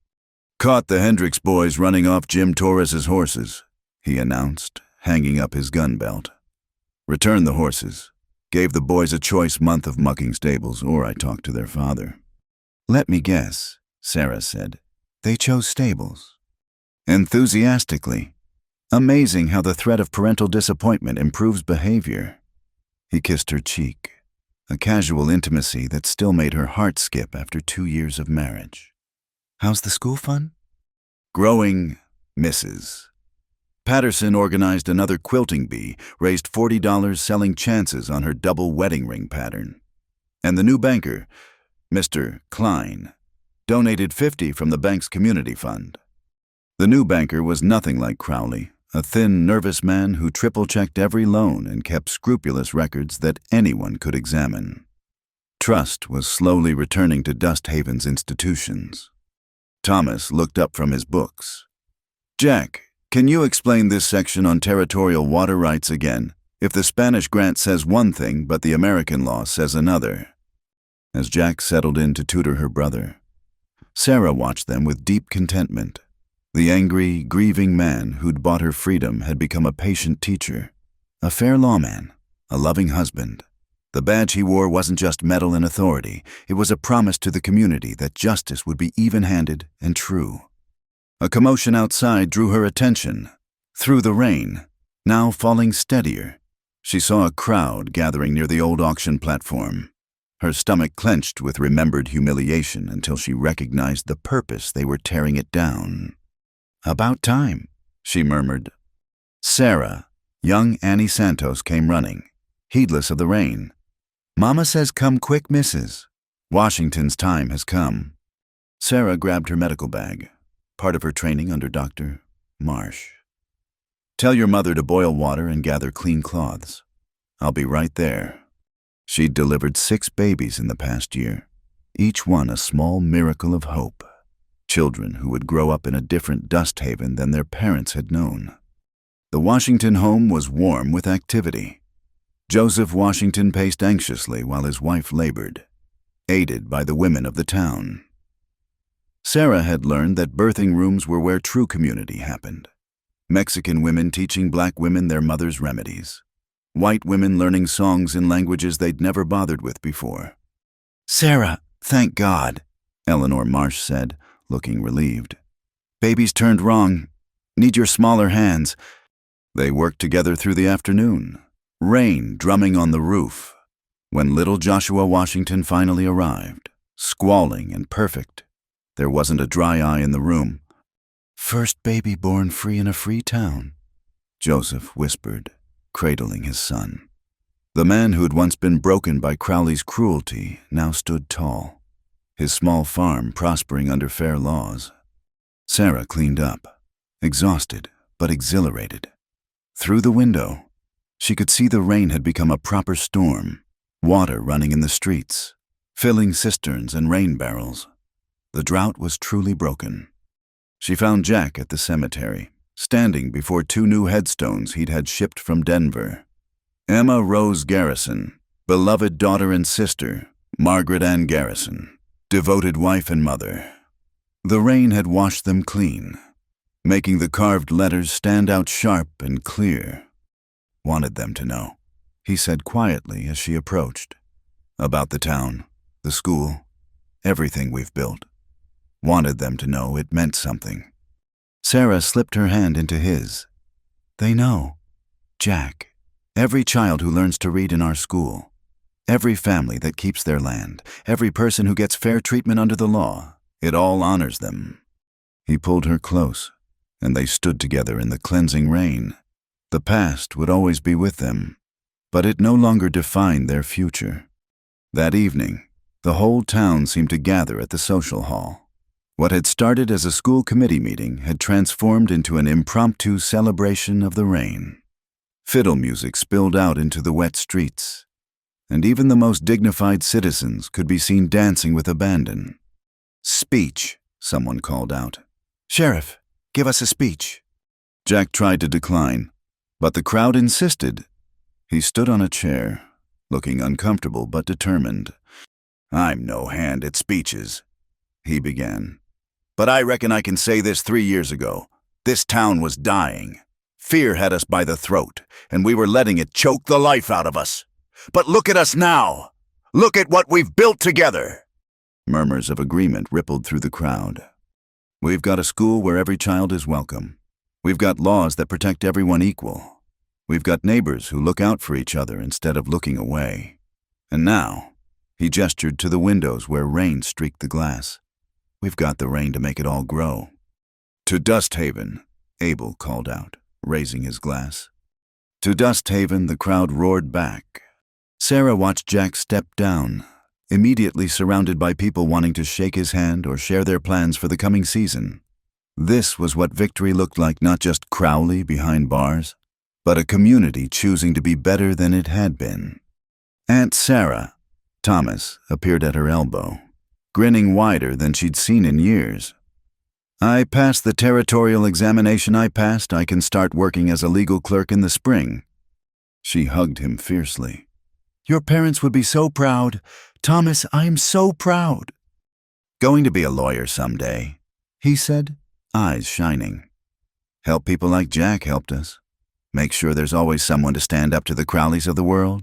"Caught the Hendricks boys running off Jim Torres's horses," he announced, hanging up his gun belt. "Returned the horses. Gave the boys a choice month of mucking stables, or I talked to their father." "Let me guess," Sarah said. "They chose stables." Enthusiastically. Amazing how the threat of parental disappointment improves behavior. He kissed her cheek, a casual intimacy that still made her heart skip after 2 years of marriage. "How's the school fun?" "Growing, Mrs." Patterson organized another quilting bee, raised $40 selling chances on her double wedding ring pattern. And the new banker, Mr. Klein, donated $50 from the bank's community fund. The new banker was nothing like Crowley, a thin, nervous man who triple-checked every loan and kept scrupulous records that anyone could examine. Trust was slowly returning to Dust Haven's institutions. Thomas looked up from his books. "Jack, can you explain this section on territorial water rights again? If the Spanish grant says one thing, but the American law says another." As Jack settled in to tutor her brother, Sarah watched them with deep contentment. The angry, grieving man who'd bought her freedom had become a patient teacher, a fair lawman, a loving husband. The badge he wore wasn't just metal and authority, it was a promise to the community that justice would be even-handed and true. A commotion outside drew her attention. Through the rain, now falling steadier, she saw a crowd gathering near the old auction platform. Her stomach clenched with remembered humiliation until she recognized the purpose they were tearing it down. "About time," she murmured. Sarah, young Annie Santos, came running, heedless of the rain. "Mama says come quick, Mrs. Washington's time has come." Sarah grabbed her medical bag, part of her training under Dr. Marsh. "Tell your mother to boil water and gather clean cloths. I'll be right there." She'd delivered 6 babies in the past year, each one a small miracle of hope. Children who would grow up in a different Dust Haven than their parents had known. The Washington home was warm with activity. Joseph Washington paced anxiously while his wife labored, aided by the women of the town. Sarah had learned that birthing rooms were where true community happened. Mexican women teaching black women their mother's remedies. White women learning songs in languages they'd never bothered with before. "Sarah, thank God," Eleanor Marsh said, looking relieved. "Baby's turned wrong. Need your smaller hands." They worked together through the afternoon, rain drumming on the roof, when little Joshua Washington finally arrived, squalling and perfect. There wasn't a dry eye in the room. "First baby born free in a free town," Joseph whispered, cradling his son. The man who had once been broken by Crowley's cruelty now stood tall, his small farm prospering under fair laws. Sarah cleaned up, exhausted but exhilarated. Through the window, she could see the rain had become a proper storm, water running in the streets, filling cisterns and rain barrels. The drought was truly broken. She found Jack at the cemetery, standing before 2 new headstones he'd had shipped from Denver. Emma Rose Garrison, beloved daughter and sister, Margaret Ann Garrison, devoted wife and mother. The rain had washed them clean, making the carved letters stand out sharp and clear. "Wanted them to know," he said quietly as she approached. "About the town, the school, everything we've built. Wanted them to know it meant something." Sarah slipped her hand into his. "They know. Jack, every child who learns to read in our school, every family that keeps their land, every person who gets fair treatment under the law, it all honors them." He pulled her close, and they stood together in the cleansing rain. The past would always be with them, but it no longer defined their future. That evening, the whole town seemed to gather at the social hall. What had started as a school committee meeting had transformed into an impromptu celebration of the rain. Fiddle music spilled out into the wet streets, and even the most dignified citizens could be seen dancing with abandon. "Speech," someone called out. "Sheriff, give us a speech." Jack tried to decline, but the crowd insisted. He stood on a chair, looking uncomfortable but determined. "I'm no hand at speeches," he began. "But I reckon I can say this 3 years ago. This town was dying. Fear had us by the throat, and we were letting it choke the life out of us. But look at us now! Look at what we've built together!" Murmurs of agreement rippled through the crowd. "We've got a school where every child is welcome. We've got laws that protect everyone equal. We've got neighbors who look out for each other instead of looking away. And now," he gestured to the windows where rain streaked the glass, "we've got the rain to make it all grow." "To Dust Haven," Abel called out, raising his glass. To Dust Haven, the crowd roared back. Sarah watched Jack step down, immediately surrounded by people wanting to shake his hand or share their plans for the coming season. This was what victory looked like, not just Crowley behind bars, but a community choosing to be better than it had been. Aunt Sarah, Thomas, appeared at her elbow, grinning wider than she'd seen in years. "I passed the territorial examination I passed. I can start working as a legal clerk in the spring." She hugged him fiercely. "Your parents would be so proud. Thomas, I am so proud." "Going to be a lawyer someday," he said, eyes shining. "Help people like Jack helped us. Make sure there's always someone to stand up to the Crowleys of the world."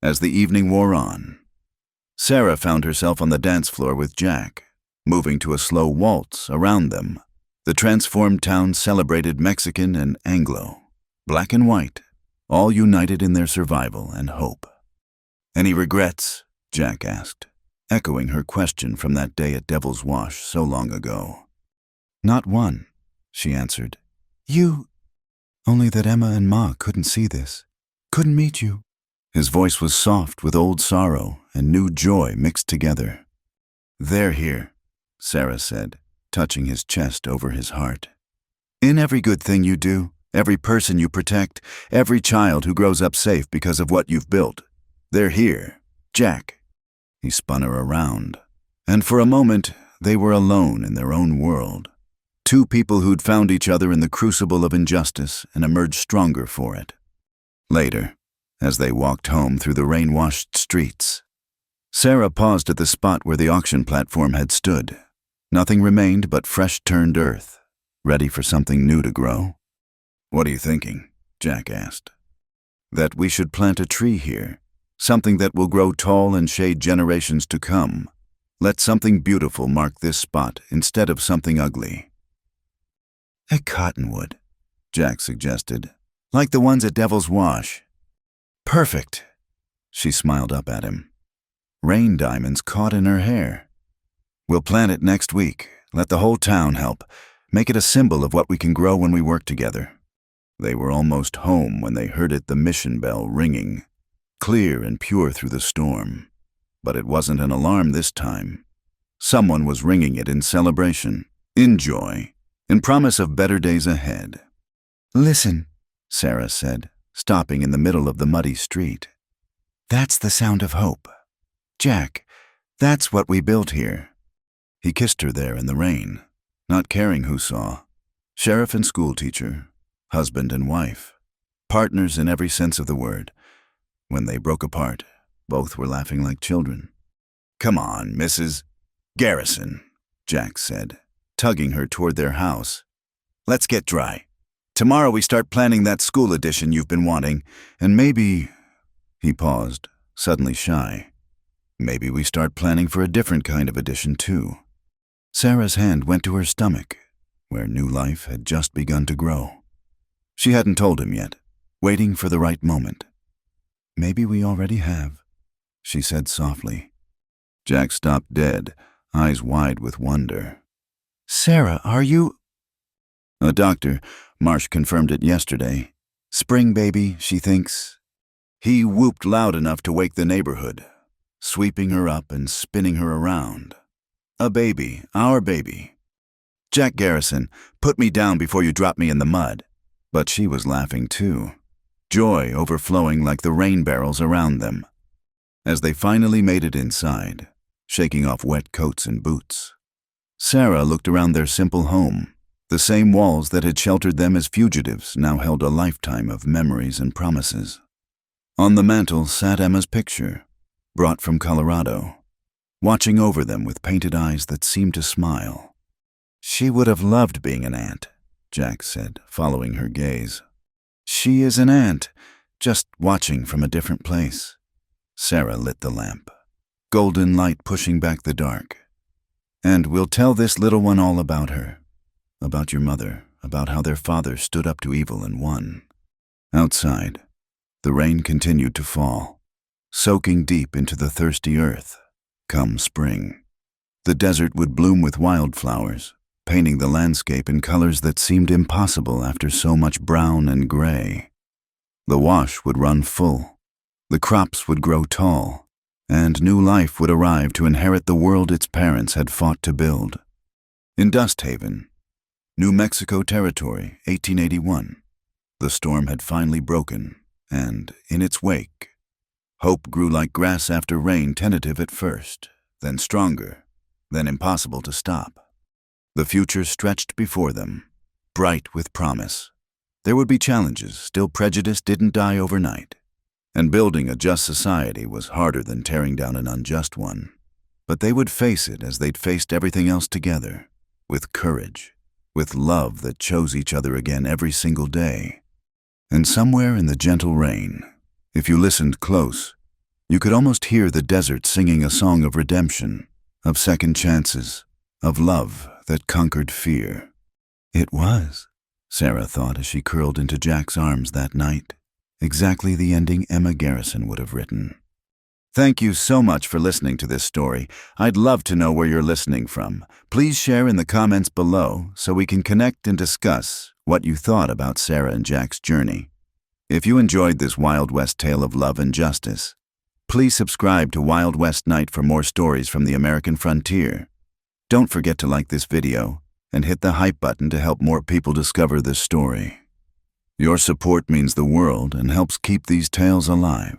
As the evening wore on, Sarah found herself on the dance floor with Jack, moving to a slow waltz around them. The transformed town celebrated Mexican and Anglo, black and white, all united in their survival and hope. "Any regrets?" Jack asked, echoing her question from that day at Devil's Wash so long ago. "Not one," she answered. Only that Emma and Ma couldn't see this, couldn't meet you." His voice was soft with old sorrow and new joy mixed together. "They're here," Sarah said, touching his chest over his heart. "In every good thing you do, every person you protect, every child who grows up safe because of what you've built. They're here, Jack." He spun her around, and for a moment they were alone in their own world. Two people who'd found each other in the crucible of injustice and emerged stronger for it. Later, as they walked home through the rain-washed streets, Sarah paused at the spot where the auction platform had stood. Nothing remained but fresh-turned earth, ready for something new to grow. "What are you thinking?" Jack asked. "That we should plant a tree here, something that will grow tall and shade generations to come. Let something beautiful mark this spot instead of something ugly." "A cottonwood," Jack suggested, "like the ones at Devil's Wash." "Perfect." She smiled up at him. Rain diamonds caught in her hair. "We'll plant it next week. Let the whole town help. Make it a symbol of what we can grow when we work together." They were almost home when they heard it, the mission bell ringing, clear and pure through the storm. But it wasn't an alarm this time. Someone was ringing it in celebration, in joy, in promise of better days ahead. "Listen," Sarah said, stopping in the middle of the muddy street. "That's the sound of hope. Jack, that's what we built here." He kissed her there in the rain, not caring who saw. Sheriff and schoolteacher, husband and wife, partners in every sense of the word. When they broke apart, both were laughing like children. "Come on, Mrs. Garrison," Jack said, tugging her toward their house. "Let's get dry. Tomorrow we start planning that school addition you've been wanting, and maybe—" He paused, suddenly shy. "Maybe we start planning for a different kind of addition, too." Sarah's hand went to her stomach, where new life had just begun to grow. She hadn't told him yet, waiting for the right moment. "Maybe we already have," she said softly. Jack stopped dead, eyes wide with wonder. "Sarah, are you—" A doctor, Marsh confirmed it yesterday. Spring baby, she thinks. He whooped loud enough to wake the neighborhood, sweeping her up and spinning her around. A baby, our baby. Jack Garrison, put me down before you drop me in the mud. But she was laughing too, joy overflowing like the rain barrels around them. As they finally made it inside, shaking off wet coats and boots, Sarah looked around their simple home. The same walls that had sheltered them as fugitives now held a lifetime of memories and promises. On the mantel sat Emma's picture, brought from Colorado, watching over them with painted eyes that seemed to smile. She would have loved being an aunt, Jack said, following her gaze. She is an aunt, just watching from a different place. Sarah lit the lamp, golden light pushing back the dark. And we'll tell this little one all about her, about your mother, about how their father stood up to evil and won. Outside, the rain continued to fall, soaking deep into the thirsty earth. Come spring, the desert would bloom with wildflowers, painting the landscape in colors that seemed impossible after so much brown and gray. The wash would run full, the crops would grow tall, and new life would arrive to inherit the world its parents had fought to build. In Dust Haven, New Mexico Territory, 1881, the storm had finally broken, and, in its wake, hope grew like grass after rain, tentative at first, then stronger, then impossible to stop. The future stretched before them, bright with promise. There would be challenges, still prejudice didn't die overnight, and building a just society was harder than tearing down an unjust one. But they would face it as they'd faced everything else together, with courage, with love that chose each other again every single day. And somewhere in the gentle rain, if you listened close, you could almost hear the desert singing a song of redemption, of second chances, of love that conquered fear. It was, Sarah thought as she curled into Jack's arms that night, exactly the ending Emma Garrison would have written. Thank you so much for listening to this story. I'd love to know where you're listening from. Please share in the comments below so we can connect and discuss what you thought about Sarah and Jack's journey. If you enjoyed this Wild West tale of love and justice, please subscribe to Wild West Night for more stories from the American frontier. Don't forget to like this video and hit the hype button to help more people discover this story. Your support means the world and helps keep these tales alive.